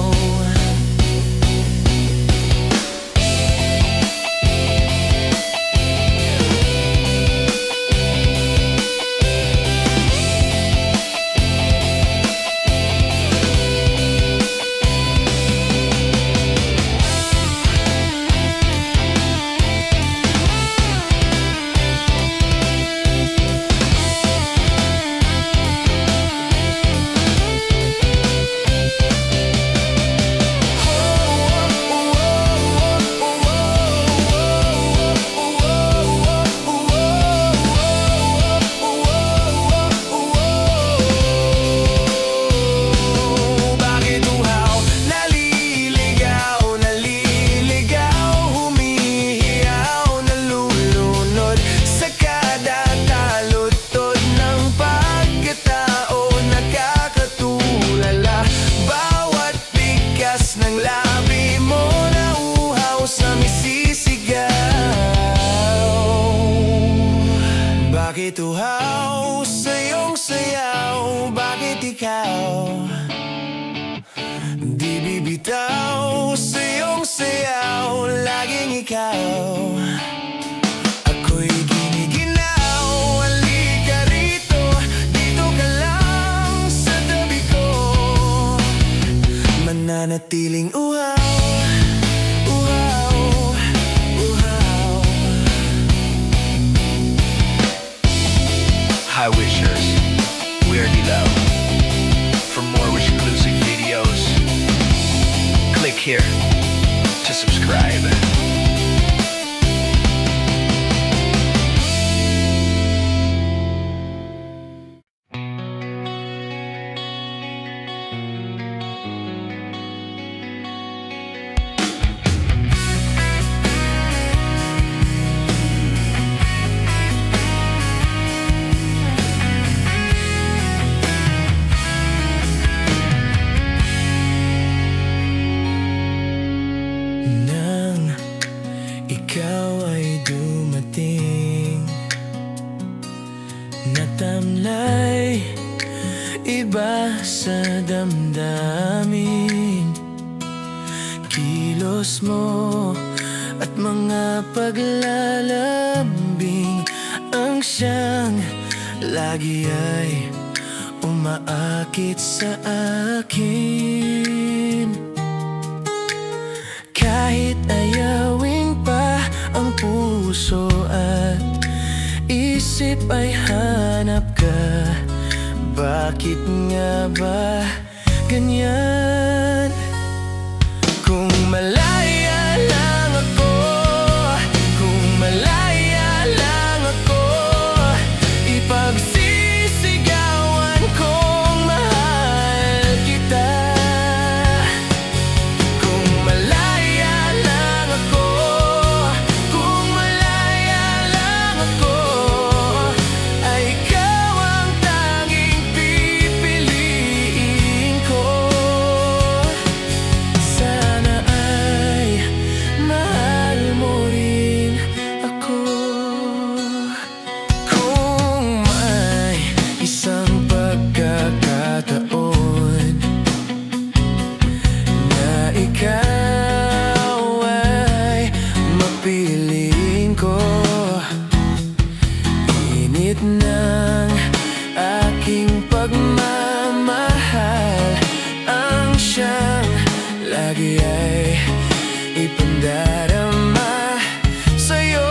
Bakit uhaw? Naliligaw, naliligaw, humihiyaw, nalulunod sa kada talutod ng pagkatao, nakakatulala. Bawat bigkas ng labi mo, nauhaw sa misisigaw. Bakit uhaw sa iyong sayaw? Bakit ikaw? Di bibitaw sa iyong sayaw, laging ikaw. Ako'y giniginaw, halika rito, dito ka lang sa tabi ko. Mananatiling uhaw, uhaw, uhaw. Hi Wishers, we're Dilaw. For more exclusive videos, click here to subscribe. Nang ikaw ay dumating, natamlay iba sa damdamin. Kilos mo at mga paglalambing ang siyang lagi ay umaakit sa akin. Kahit ayawin pa ang puso at isip ay hanap ka, bakit nga ba ganyan? Kung malaya lang ako, kung malaya lang ako, ipagsisigawan kong mahal kita. Kung malaya lang ako, kung malaya lang ako, ay ikaw ang tanging pipiliin ko. darama sa'yo.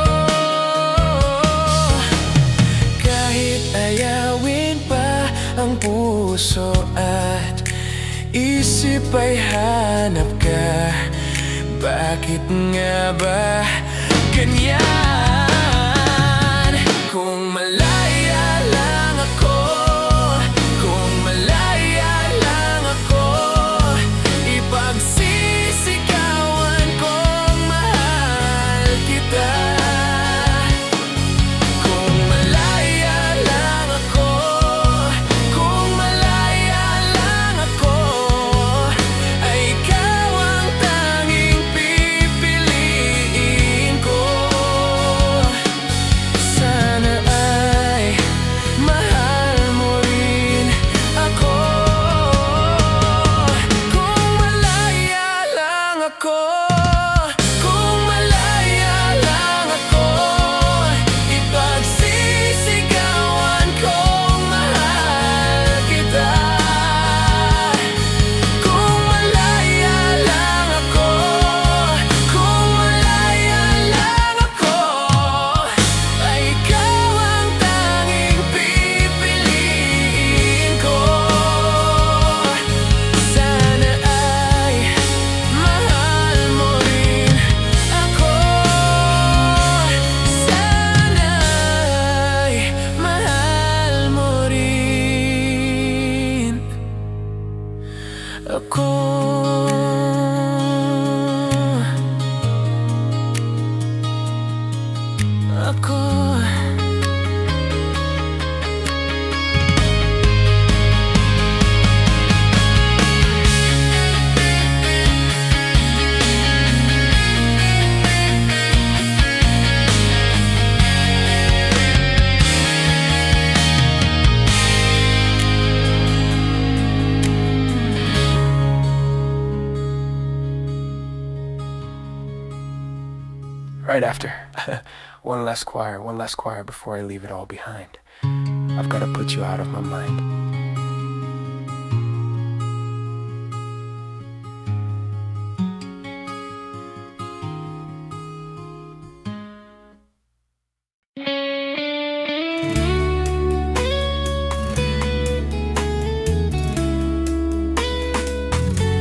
Kahit ayawin pa ang puso at isip ay hanap ka, bakit nga ba ganyan? Kung malaya lang ako, kung malaya lang ako, ipagsisigawan kong mahal kita. Kung malaya lang ako, kung malaya lang ako, ay ikaw ang tanging pipiliin ko. Sana ay mahal mo rin ako. Kung malaya lang ako, kung malaya lang ako, ipagsisigawan kong mahal kita. Kung malaya lang ako, kung malaya lang ako, ay ikaw ang tanging pipiliin ko. Sana ay mahal mo rin ako. Sana ay mahal mo rin ako. Right after. One last choir before I leave it all behind. I've got to put you out of my mind.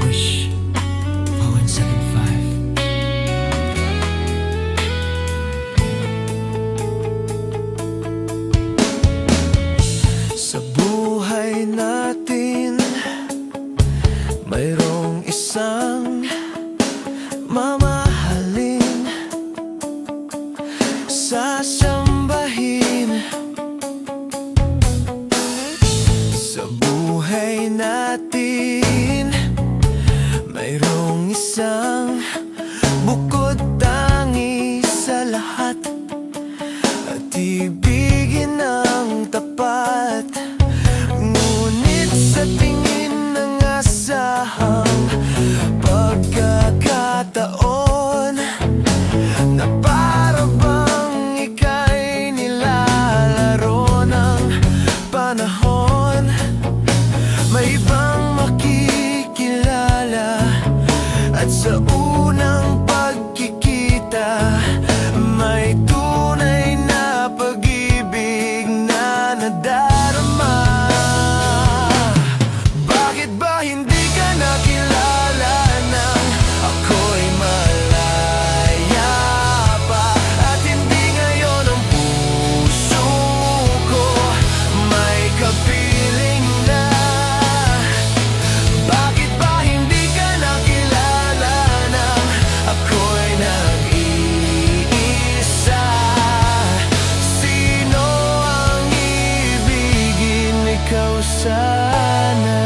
Wish 0175. Sa buhay natin, mayroong isang mamahalin, sasambahin. Sa buhay natin, mayroong isang bukod tangi sa lahat, at ibigin ng tapat. Ngunit sa tingin ng asahang pagkakataon, na para bang ika'y nilalaro ng panahon, may ibang makikilala, at sa unang pagkikita, may tunay na pag-ibig na nadarama. Bakit ba hindi ka nakilala nang ako'y malaya pa, at hindi ngayon ang puso ko may kapiling na? Bakit ba hindi ka nakilala nang ako'y nag-iisa? Sino ang ibigin? Ikaw sana.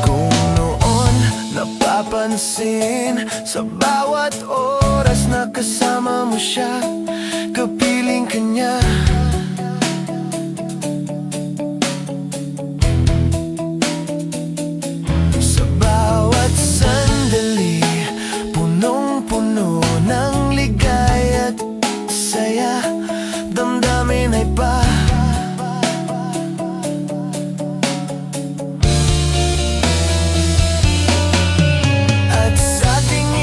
Kung noon napapansin, sa bawat oras na kasama mo siya, kapiling ka niya. Sa bawat sandali, punong-puno ng ligaya at saya, damdamin ay pa. At sa tingin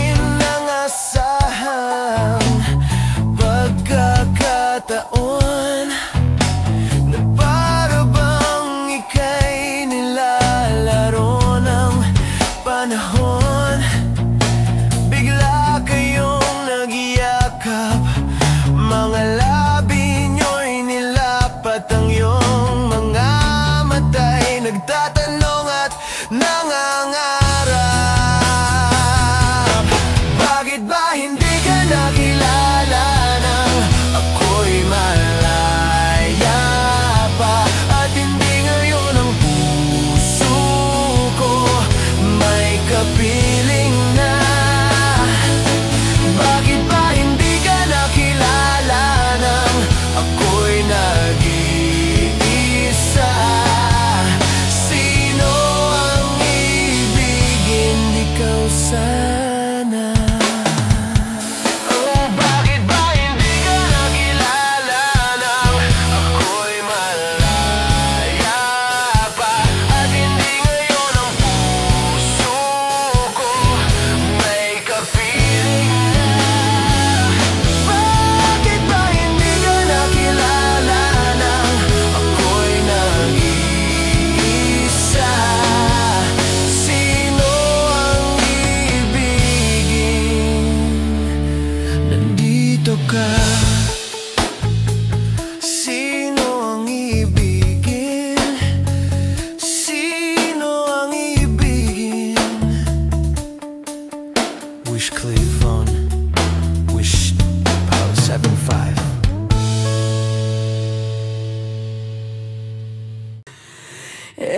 Pilit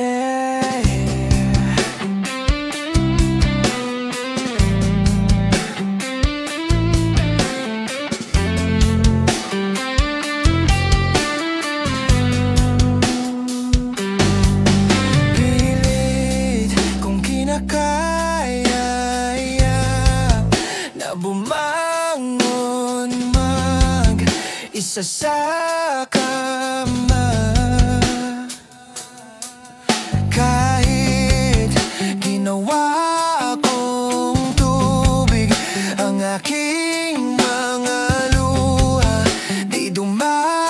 kong kinakaya na bumangon mag-isa sa kama. Kahit ginawa kong tubig ang aking mga luha, di dumadama.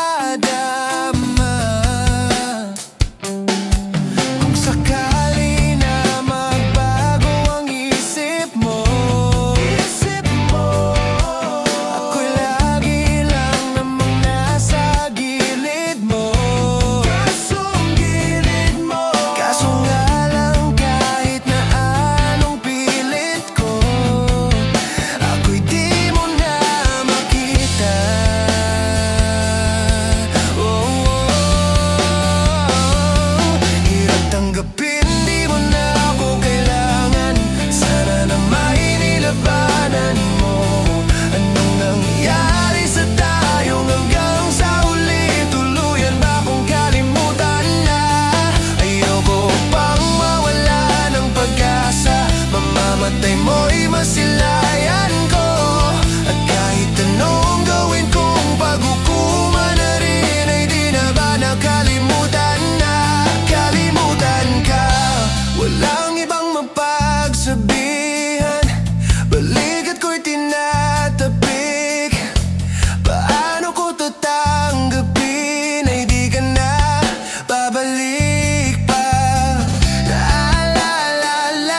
Kung sakali na magbago ang isip mo, ako'y lagi lang namang nasa gilid mo. Kaso nga lang kahit na anong pilit ko, ako'y di mo na makita. Hirap tanggapin, di mo na ako kailangan. Sana na may nilabanan mo. Anong nangyari sa tayong hanggang sa huli? Tuluyan ba kung kalimutan na? Ayoko pang mawala ng pag-asa. Mamamatay mo'y masilayan ko. At kahit anong gawin kong paghukuman na rin, ay di na ba nakalimutan na? Kalimutan ka, walang ibang mapagsabihan. Balikat ko'y tinatapik. Paano ko tatanggapin ay di ka na babalik pa? Naalala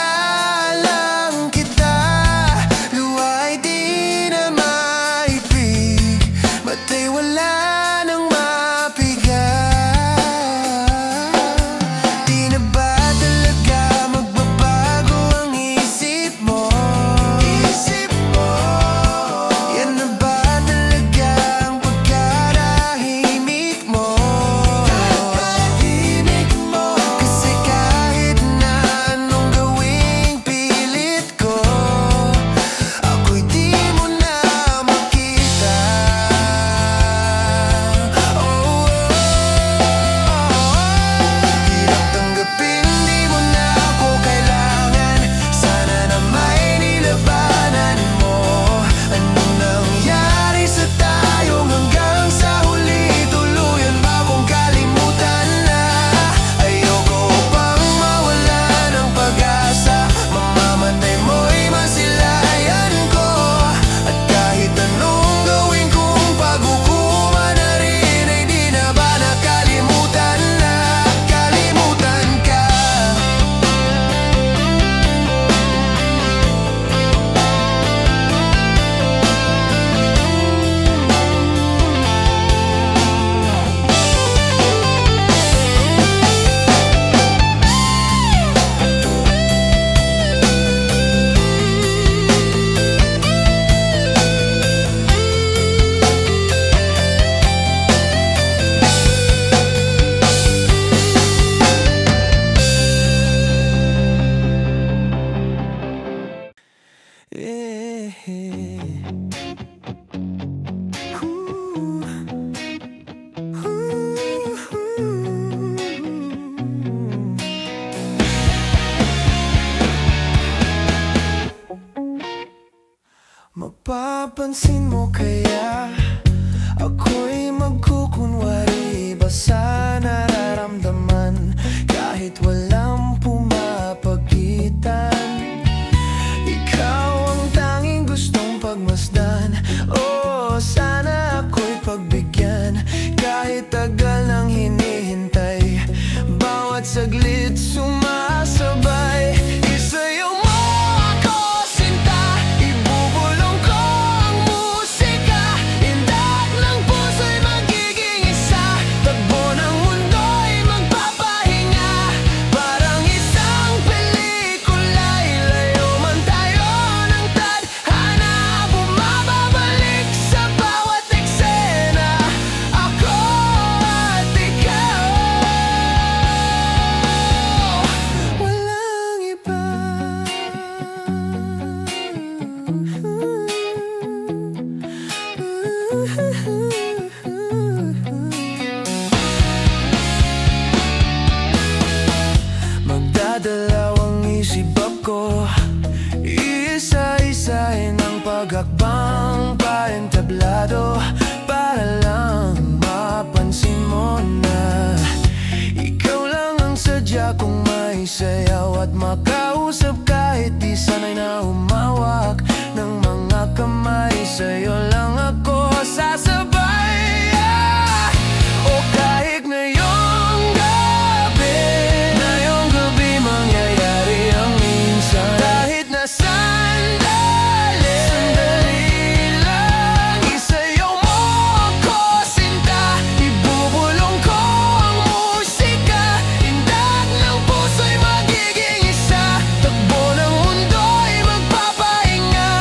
lang kita, luwa'y di na maipig. Mata'y wala nang mapigat. Di na ba talaga magbabago ang isip mo? Yan na ba talaga ang pagkatahimik mo? Kasi kahit na anong gawing pilit ko, ako'y di mo na makita. Hirap tanggapin, di mo na ako kailangan. Sana na may nilabanan mo. Anong nangyari sa tayong hanggang sa huli? Tuluyan ba kung kalimutan na? Ayoko pang mawala ng pag-asa. Mamamatay mo'y masilayan ko. At kahit anong gawin kong paghukuman na rin, ay di na ba nakalimutan na? Kalimutan ka. Mapapansin mo kaya ako'y magkukunwari ba sa nararamdaman kahit walang pumapagitan? Ikaw ang tanging gustong pagmasdan. Oh, sana ako'y pagbigyan kahit tagal nang hinihintay. Bawat saglit sumasabay. Isayaw mo ako, sinta. Ibubulong ko ang musika. Indak ng puso'y magiging isa. Tagbo ng mundo'y magpapahinga. Parang isang pelikula, ilayo man tayo ng tadhana. Bumababalik sa bawat eksena. Ako at ikaw. may sayaw at makausap kahit di sanay na humawak ng mga kamay. Sa'yo lang ako sasabay, o kahit ngayong gabi mangyayari ang minsan. Kahit na sandali lang, isayaw mo ako sinta. Ibubulong ko ang musika, indak ng puso'y magiging isa. Takbo ng mundo'y magpapahinga,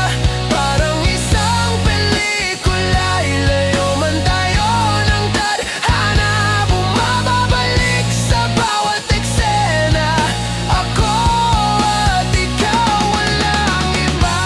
parang isang pelikula. Ilayo man tayo ng tadhana, bumababalik sa bawat eksena. Ako at ikaw, walang iba.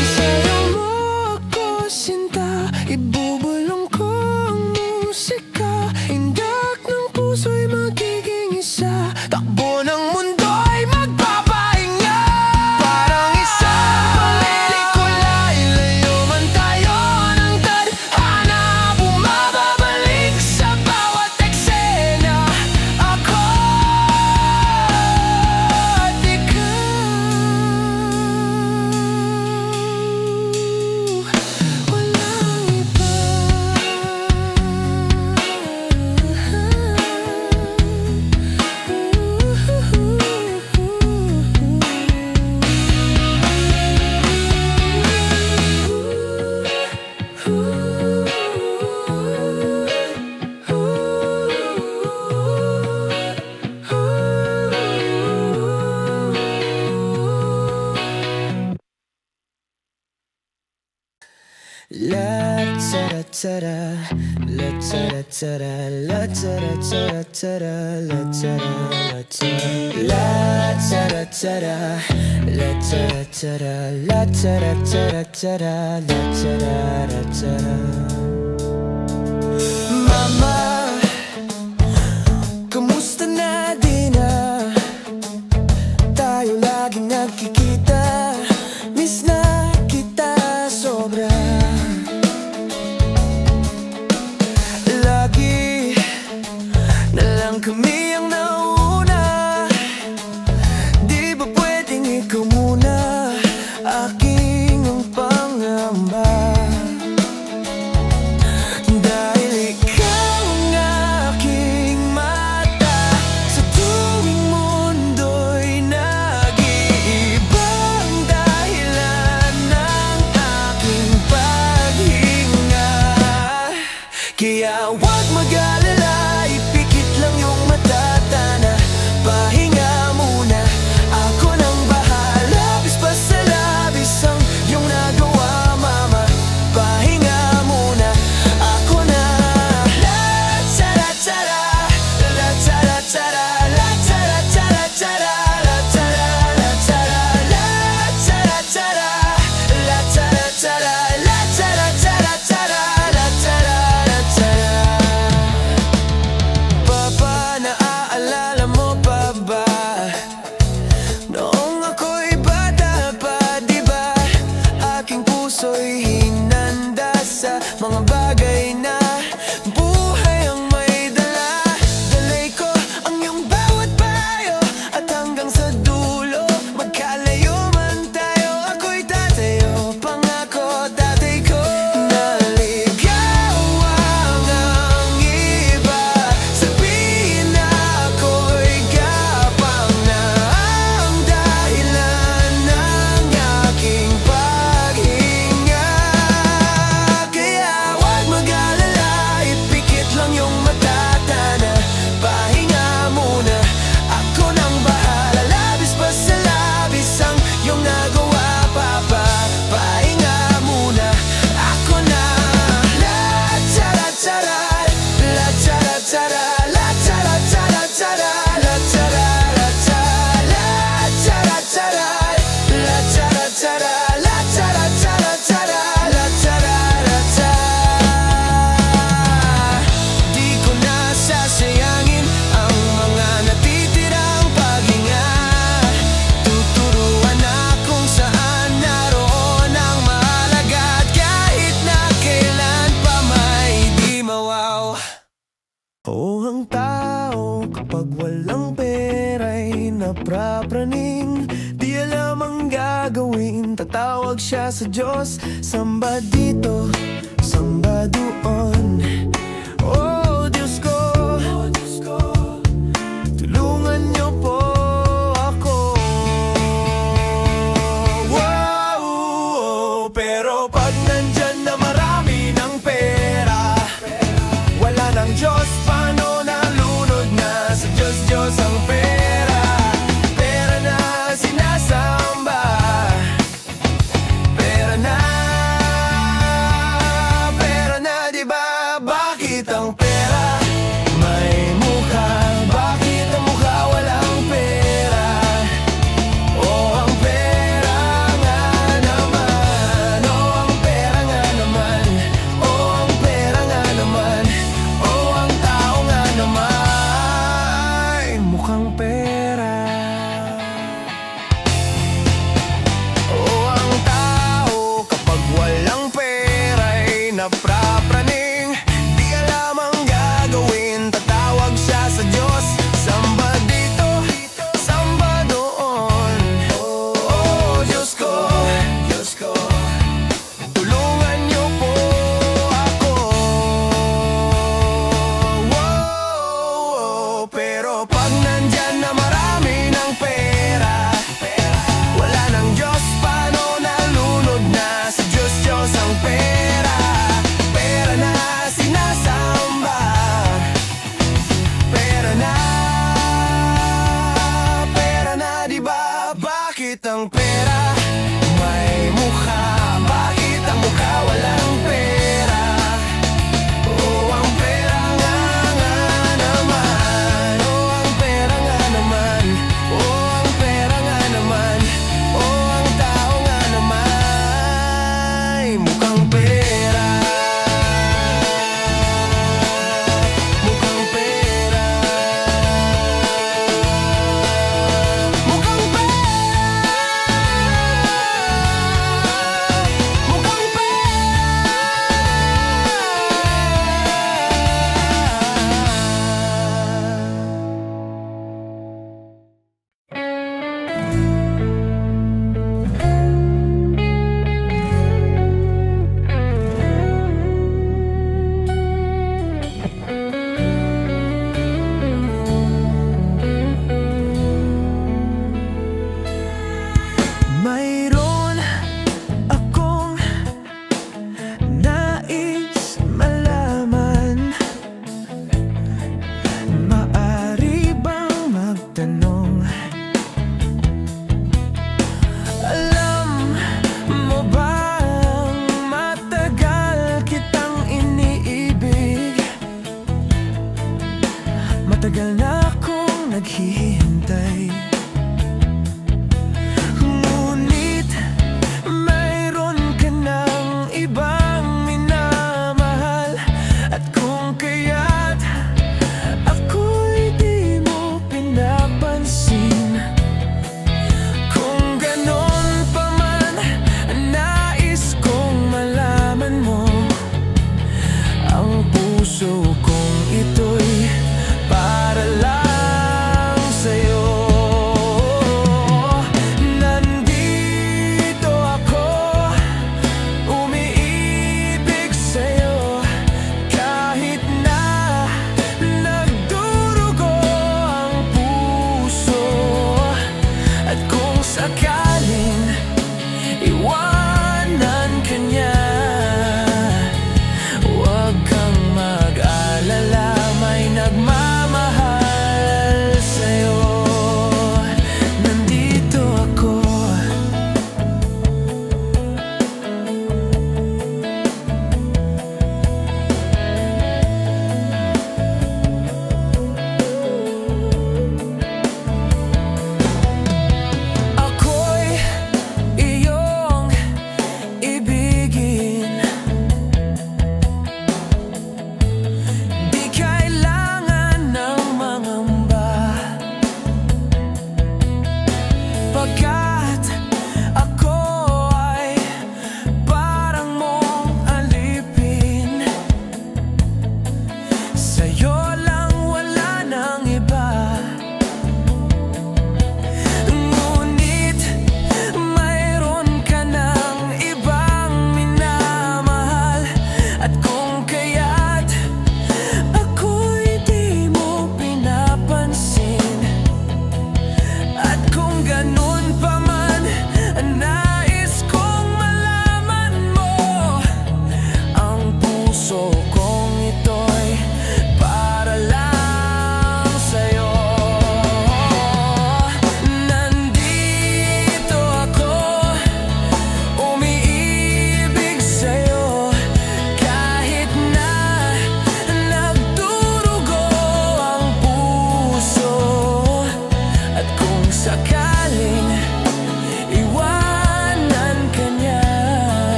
Isayaw mo ako sinta, ibubulong ko ang musika, indak ng puso'y magiging isa. Takbo ng mundo'y magpapahinga, parang isang pelikula. Ilayo man tayo ng tadhana, bumababalik sa bawat eksena. Ako at ikaw, walang iba. La ta ta ta, la ta ta ta, la ta ta ta, la ta ta, la ta ta, la ta ta, la ta ta, la ta ta. Mama, kamusta na din na? Tayo laging nagkikita, miss na kita sobra. Lagi na lang kami ang nauna, di ba pwedeng ikaw muna? Aking ang pangamba, dahil ikaw ang aking mata. Sa tuwing mundo'y nag-iiba, ang dahilan ng aking pag naprapraning, di alam ang gagawin. Tatawag siya sa Diyos, samba dito, samba doon. Oh Diyos ko, tulungan niyo po ako. Wow, pero pag nandyan na marami ng pera, wala ng Diyos, paano nalunod na sa Diyos, Diyos ang pera. Pera na sinasamba, pera na, di ba? Bakit ang pera may mukha? Bakit ang mukha walang pera? Oh, ang pera nga naman. Oh, ang pera nga naman. Oh, ang pera nga naman. Oh, ang tao nga naman mukhang pera. Oh, ang tao kapag walang pera'y naprapraning, di alam ang gagawin. Tatawag siya sa Diyos, samba dito, samba doon. Oh Diyos ko, tulungan niyo po ako. Wow, pero pag nandyan na marami ng pera, wala ng Diyos, paano nalunod na sa Diyos, Diyos ang pera. Pera na sinasamba, pera na, di ba? Bakit ang pera may mukha? Bakit ang mukha walang pera? Oh, ang pera nga naman. Oh, ang pera nga naman. Oh, ang pera nga naman. Oh, ang tao nga naman mukhang pera. Mukhang pera. Mukhang pera. Mukhang mayroon akong nais malaman. Maaari bang magtanong? Alam mo bang matagal kitang iniibig? Matagal na akong naghihintay. Ngunit mayroon ka ng ibang minamahal, at kung kaya't ako'y di mo pinapansin. Kung ganon pa man, nais kong malaman mo, ang puso kong ito'y para lang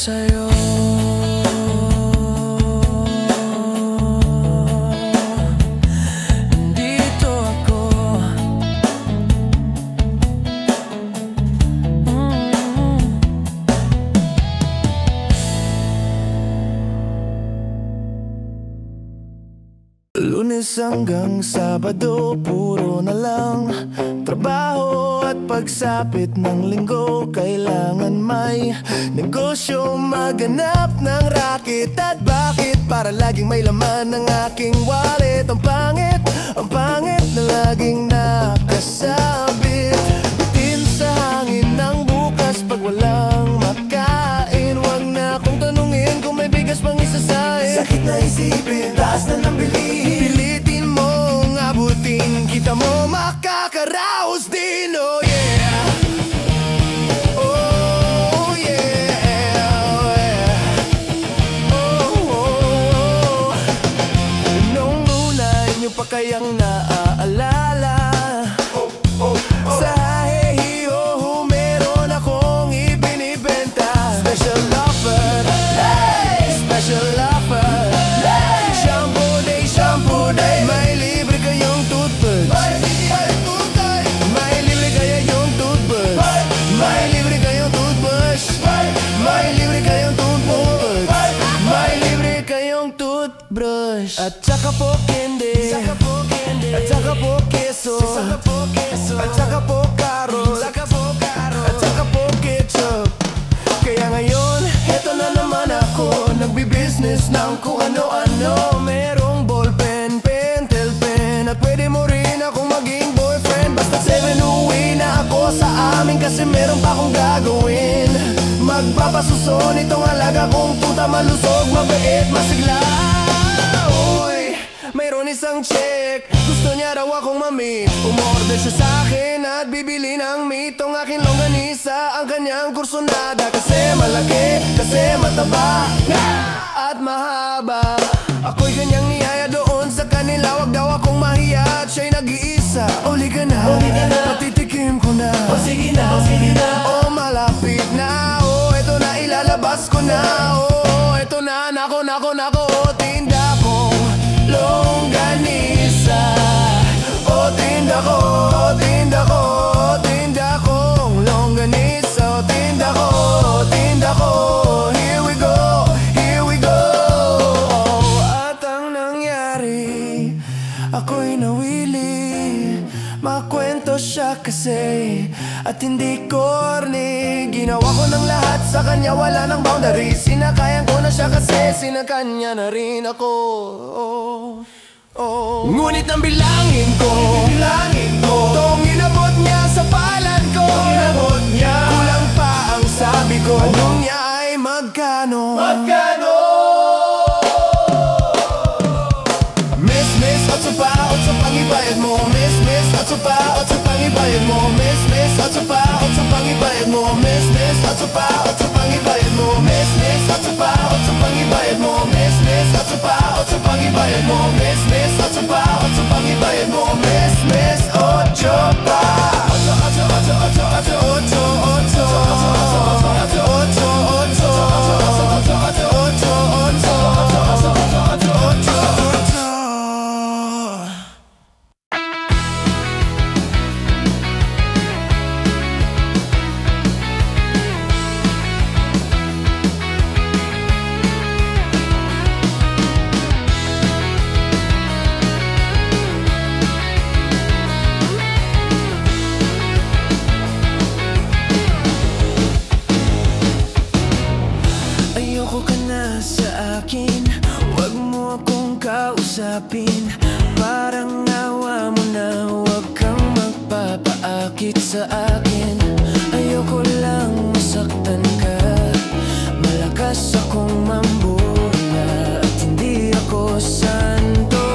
sa'yo. Nandito ako. Lunes hanggang Sabado, puro na lang trabaho at pagsapit ng Linggo, kailangan may negosyo maganap ng racket. At bakit? Para laging may laman ng aking wallet. Ang pangit na laging nakasabit. Bitin sa hangin ng bukas pag walang makain. Wag na akong tanungin kung may bigas pang isasahin. Sakit na isipin, taas na ng bilihin. Pilitin mong abutin, kita mo makakaraos din, oh yeah. Oh yeah. Oh. Nung una nyo pa kayang naaalala, sa hehiho meron akong ibinibenta. Special offer, special offer. Shampoo day, may libre kayong toothbrush. May libre kayong toothbrush. May libre kayong toothbrush. May libre kayong toothbrush. May libre kayong toothbrush. At saka po candy. At saka po keso. At saka po carrot. At saka po ketchup. Kaya ngayon, eto na naman ako, nagbi-business ng kung ano-ano. Merong ballpen, pentel pen, at pwede mo rin akong maging boyfriend. Basta 7 uwi na ako sa amin kasi meron pa akong gagawin. Magpapasuson itong alaga kong tuta, malusog, mabait, masigla. Uy, mayroon isang check, gusto niya raw akong mamit. Umorder siya sa akin at bibili ng meat. Ang aking longganisa, ang kanyang kursonada. Kasi malaki, kasi mataba at mahaba. Ako'y kanyang niyaya doon sa kanila. Wag daw akong mahiya at siya'y nag-iisa. Uli ka na, patitikim ko na. O sige na, o malapit na. O eto na, ilalabas ko na. O eto na, nako. O tinda kong longganisa. O tinda ko, tinda kong longganisa. O tinda ko, here we go. At ang nangyari, ako'y nawili. Makwento siya kasi at hindi corny. Ginawa ko ng lahat sa kanya, wala nang boundaries. Sinakayan ko na siya kasi sinakanya na rin ako. Ngunit nang bilangin ko, tong inabot niya sa palad ko. Kulang pa ang sabi ko, anong niya ay magkano? Miss, otso pang ibayad mo. Miss, otso pang ibayad mo. Miss, otso pang ibayad mo. Miss, otso pang ibayad mo. Miss, otso pang ibayad mo. Miss, otso pang ibayad mo. Miss, otso pang ibayad mo. Miss, otso pa. Parang nawa mo na, huwag kang magpapaakit sa akin. Ayoko lang masaktan ka. Malakas akong mambola at hindi ako santo.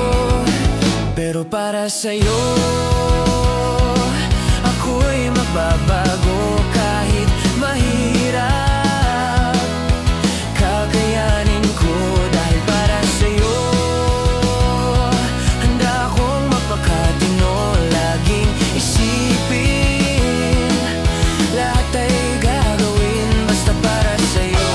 Pero para sa'yo, ako'y magbabago kahit mahirap. Kakayanin ko dahil para sa'yo. Lahat ay gagawin basta para sa'yo.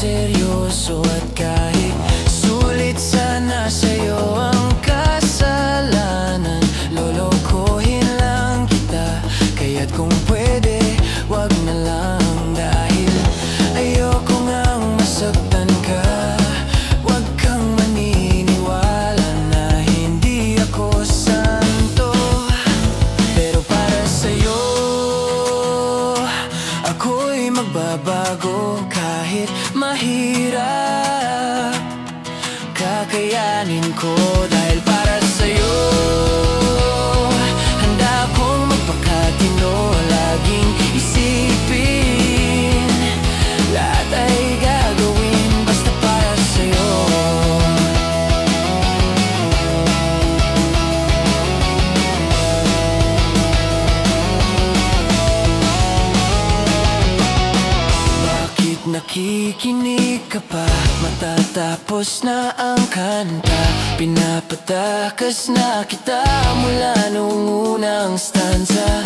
seryoso at kahit sulit sana sa'yo ang kasalanan, lolokohin lang kita. Kaya't kung pwede, wag na lang, dahil ayoko ngang masaktan ka. Wag kang maniniwala na hindi ako santo, pero para sa'yo ako'y magbabago kahit mahirap. Kakayanin ko dahil para sa'yo handa akong magpakatino. Laging isipin, lahat ay gagawin basta para sa'yo. Bakit nakikinig ka pa? Matatapos na ang kanta, pinapatakas na kita mula nung unang stanza.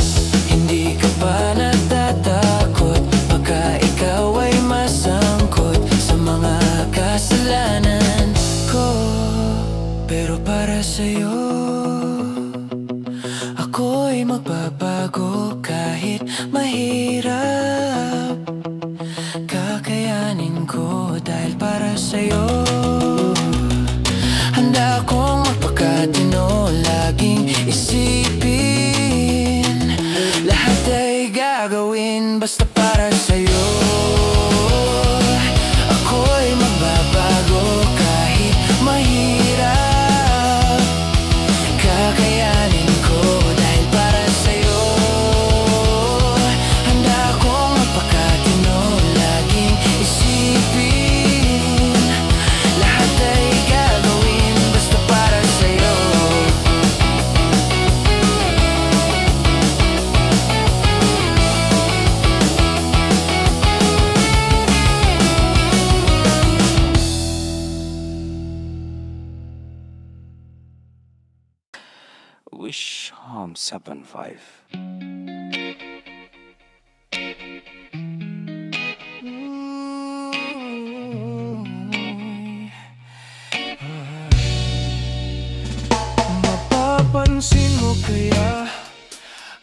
Hindi ka ba natatakot baka ikaw ay masangkot sa mga kasalanan ko? Pero para sa'yo ako'y magbabago kahit mahirap. Kakayanin ko dahil para sa'yo handa akong magpakatino. Laging isipin, lahat ay gagawin basta para sa'yo. Ako'y magbabago kahit mahirap. Kakayanin ko dahil para sa'yo handa akong magpakatino. Laging isipin, lahat ay gagawin basta para sa'yo. Wish Home 75. Mapapansin mo kaya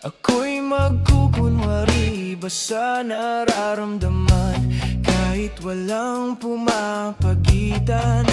ako'y magkukunwari ba sa nararamdaman kahit walang pumapagitan?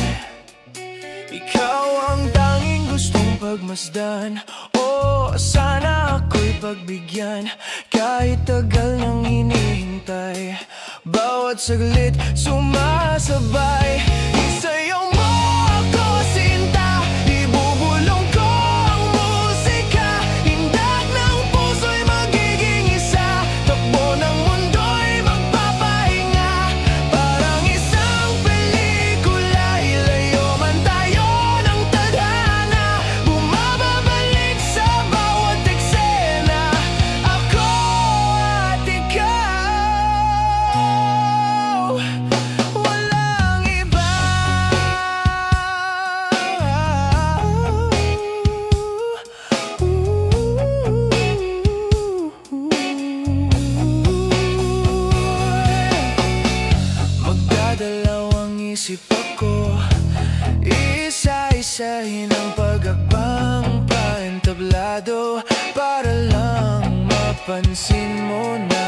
Ikaw ang tanging gustong pagmasdan, o sana ako'y pagbigyan. Kahit tagal nang hinihintay, bawat saglit sumasabay. Isayaw mo ako sinta, ibubulong ko ang musika. Hindak ng puso'y magiging isa, takbo ng mundo'y magpapahinga. Parang isang pelikula, ilayo man tayo ng tadhana, bumababalik sa bawat eksena. Ako at ikaw, walang iba. Magdadalawang isip ako, isa-isahin ang pag-akbang paentablado para lang mapansin mo na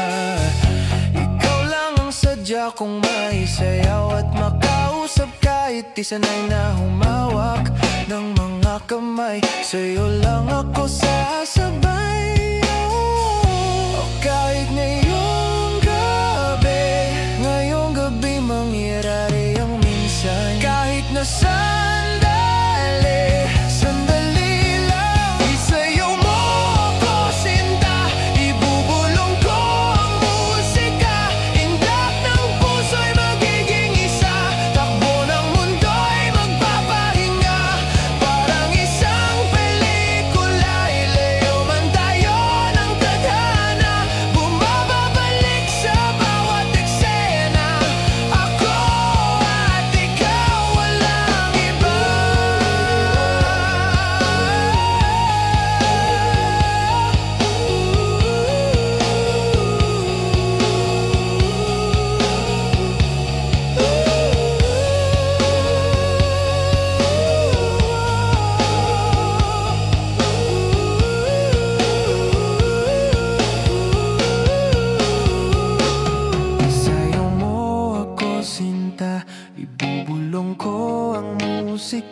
ikaw lang ang sadya kong maisayaw at makausap kahit di sanay na humawak ng mga kamay. Sa'yo lang ako sasabay, o kahit ngayong gabi mangyayari ang minsan. Kahit na sandali, sandali lang. Isayaw mo ako sinta, ibubulong ko ang musika. Indak ng puso'y magiging isa, takbo ng mundo'y magpapahinga. Parang isang pelikula, ilayo man tayo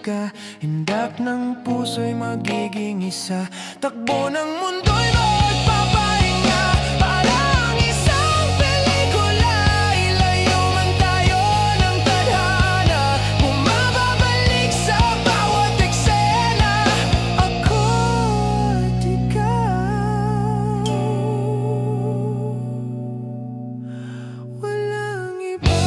ka, himdak ng puso'y magiging isa. Takbo ng mundo'y magpapahinga, parang isang pelikula. Ilayo man tayo ng tadhana, bumababalik sa bawat eksena. Ako at ikaw, walang iba.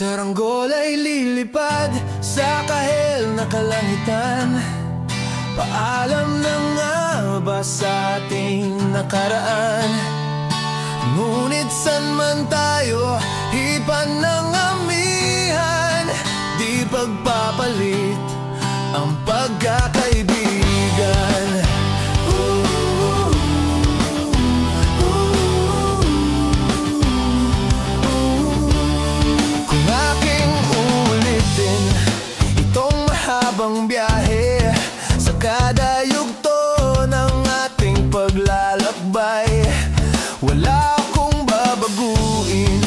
Saranggol ay lilipad sa kahel na kalangitan. Paalam na nga ba sa ating nakaraan? Ngunit san man tayo, hipan ng amihan. Di pagpapalit ang pagkakaibigan. Kung aking ulitin itong mahabang biyahe, sa kada yugto ng ating paglalakbay, wala akong babaguin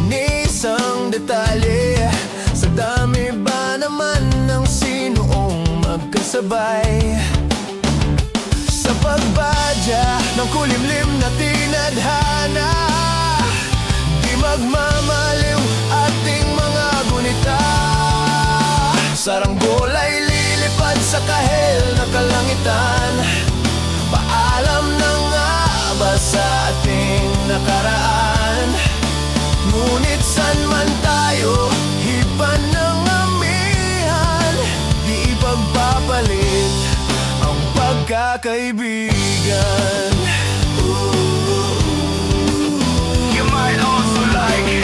ni isang detalye. Sa dami ba naman ng sinoong magkasabay? Sa pagbadya ng kulimlim na tinadhana, di magmamaliw ating mga gunita. Saranggol ay lilipad sa kahel na kalangitan. Paalam na nga ba sa ating nakaraan? Ngunit san man tayo, hipan ng amihan. Di ipagpapalit ang pagkakaibigan. You might also like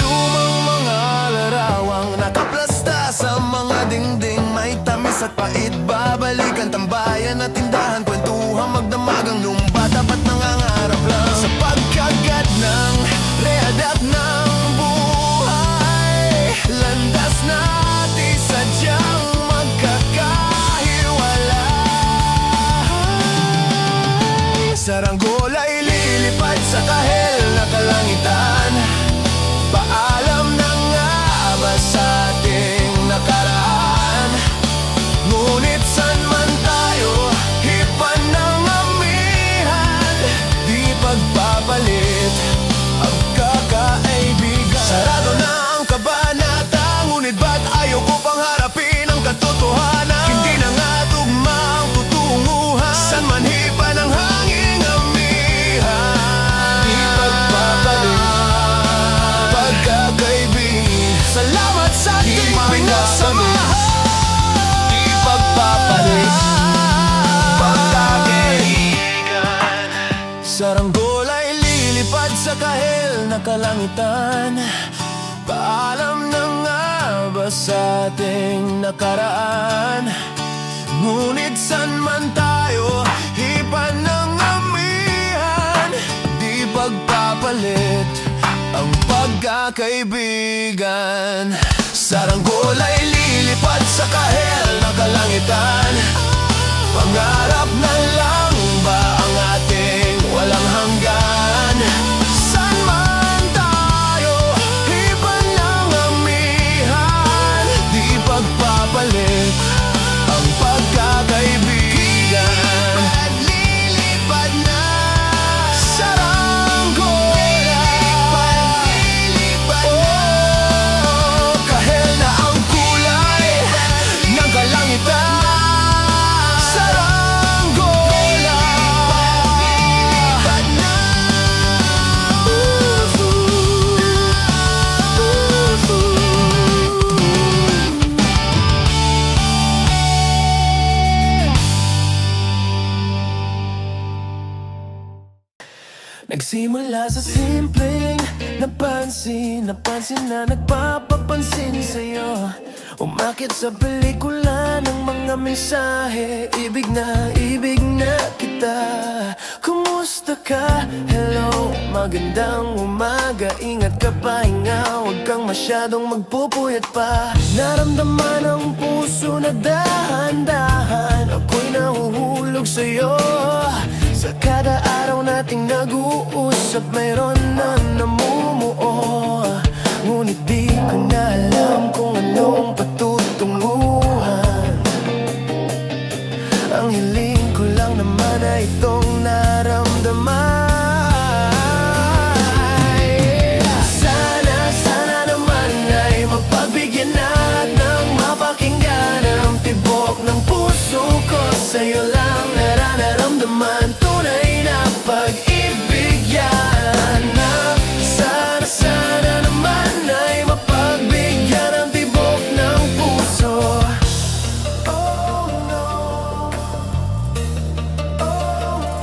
lumang mga larawang nakaplasta sa mga dingding. May tamis at pait, babalikan, tambayan at tindahan, kwentuhan, magdamagang lumba, dapat nangangarap lang sa pagkagat ng realidad ng buhay. Landas natin sadyang magkakahiwalay. Saranggol ay lilipad sa kahel na kalangitan. Paalam na nga ba sa ating nakaraan? Ngunit san man tayo, hipan ng amihan. Di pagpapalit ang kakaibigan. Sarado na ang kabanata, ngunit ba't ayaw ko pang harapin ang katotohanan? Hindi na nga tugma ang tutunguhan, san man hipan ang hanging amihan. Di pagpapalit pagkakaibigan. Salamat sa ating pinagsamahan. Di pagpapalit pagkakaibigan. Saranggol ay lilipad sa kahel na kalangitan. Paalam na nga ba sa ating nakaraan? Ngunit san man tayo, hipan ng amihan. Di pagpapalit ang pagkakaibigan. Saranggol ay lilipad sa kahel na kalangitan. Pangarap na lang ba ang ating walang hanggan? San man tayo, hipan ng amihan. Di pagpapalit ang pagkakaibigan. Lilipad na saranggol. Oh, kahel na ang kulay ng kalangitan. Nagsimula sa simpleng napansin na nagpapapansin sa'yo. Umakit sa pelikula ng mga mensahe, ibig na kita. Kumusta ka? Hello, magandang umaga. Ingat ka, pahinga, huwag kang masyadong magpupuyat pa. Naramdaman ang puso na dahan-dahan, ako'y nahuhulog sa'yo. Sa kada araw nating nag-uusap, mayroon na namumuo. Ngunit di ko na alam kung anong patutunguhan. Ang hiling ko lang naman ay itong naramdaman. Sana naman ay mapagbigyan at nang mapakinggan ang tibok ng puso ko. Sa'yo lang nararamdaman tunay na pag-ibig yan. Sana naman ay mapagbigyan ang tibok ng puso. Oh no, oh no.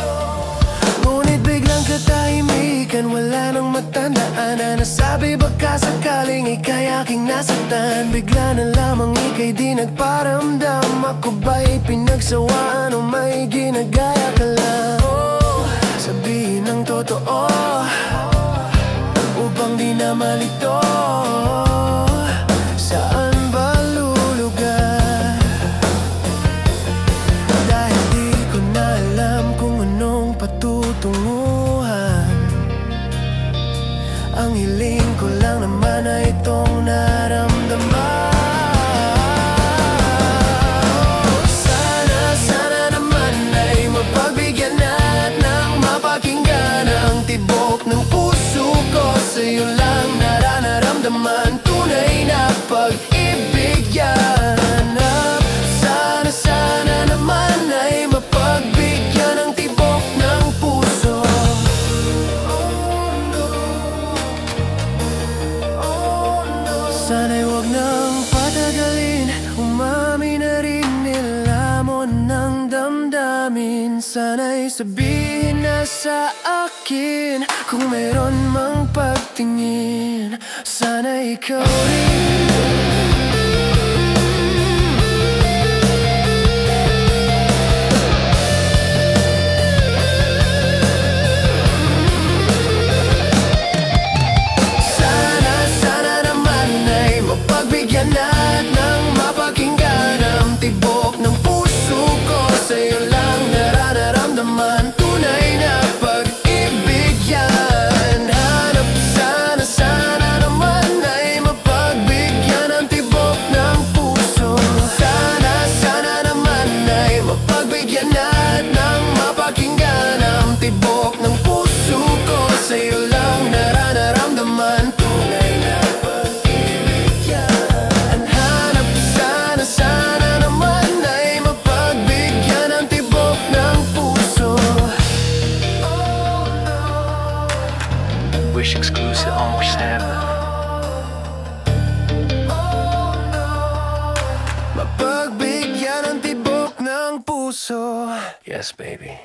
Ngunit biglang katahimikan, wala nang matandaan na nasabi, baka sakaling ika'y aking nasaktan. Bigla na lamang ika'y di nagparamdam. Ako ba'y pinagsawaan o may ginagaya ka lang? Oh, sabihin ang totoo upang di na malito. Saan ba lulugar? Dahil di ko na alam kung anong patutunguhan. Ang hiling ko lang naman ay itong naramdaman. Sana naman ay mapagbigyan at nang mapakinggan ang tibok ng puso ko. Sa'yo lang nararamdaman tunay na pag-ibig yan. Sana naman ay mapagbigyan ang tibok ng puso. Sana'y huwag nang patagalin, umamin na rin, nilamon ng damdamin. Sana'y sabihin na sa akin kung mayroon mang pagtingin. Sana ikaw rin. Sana naman ay mapagbigyan at nang mapakinggan ang tibok ng puso ko. Sa'yo lang nararamdaman tunay na pag-ibig yan. Hanap sana naman ay mapagbigyan ang tibok ng puso. Sana naman ay mapagbigyan at nang mapakinggan ang tibok ng puso ko. Sa'yo lang nararamdaman tunay na pag-ibig yan. Hanap sana naman ay mapagbigyan ang tibok ng puso. Oh no, Wish exclusive on Wish 7. oh no. Mapagbigyan ang tibok ng puso. Yes, baby.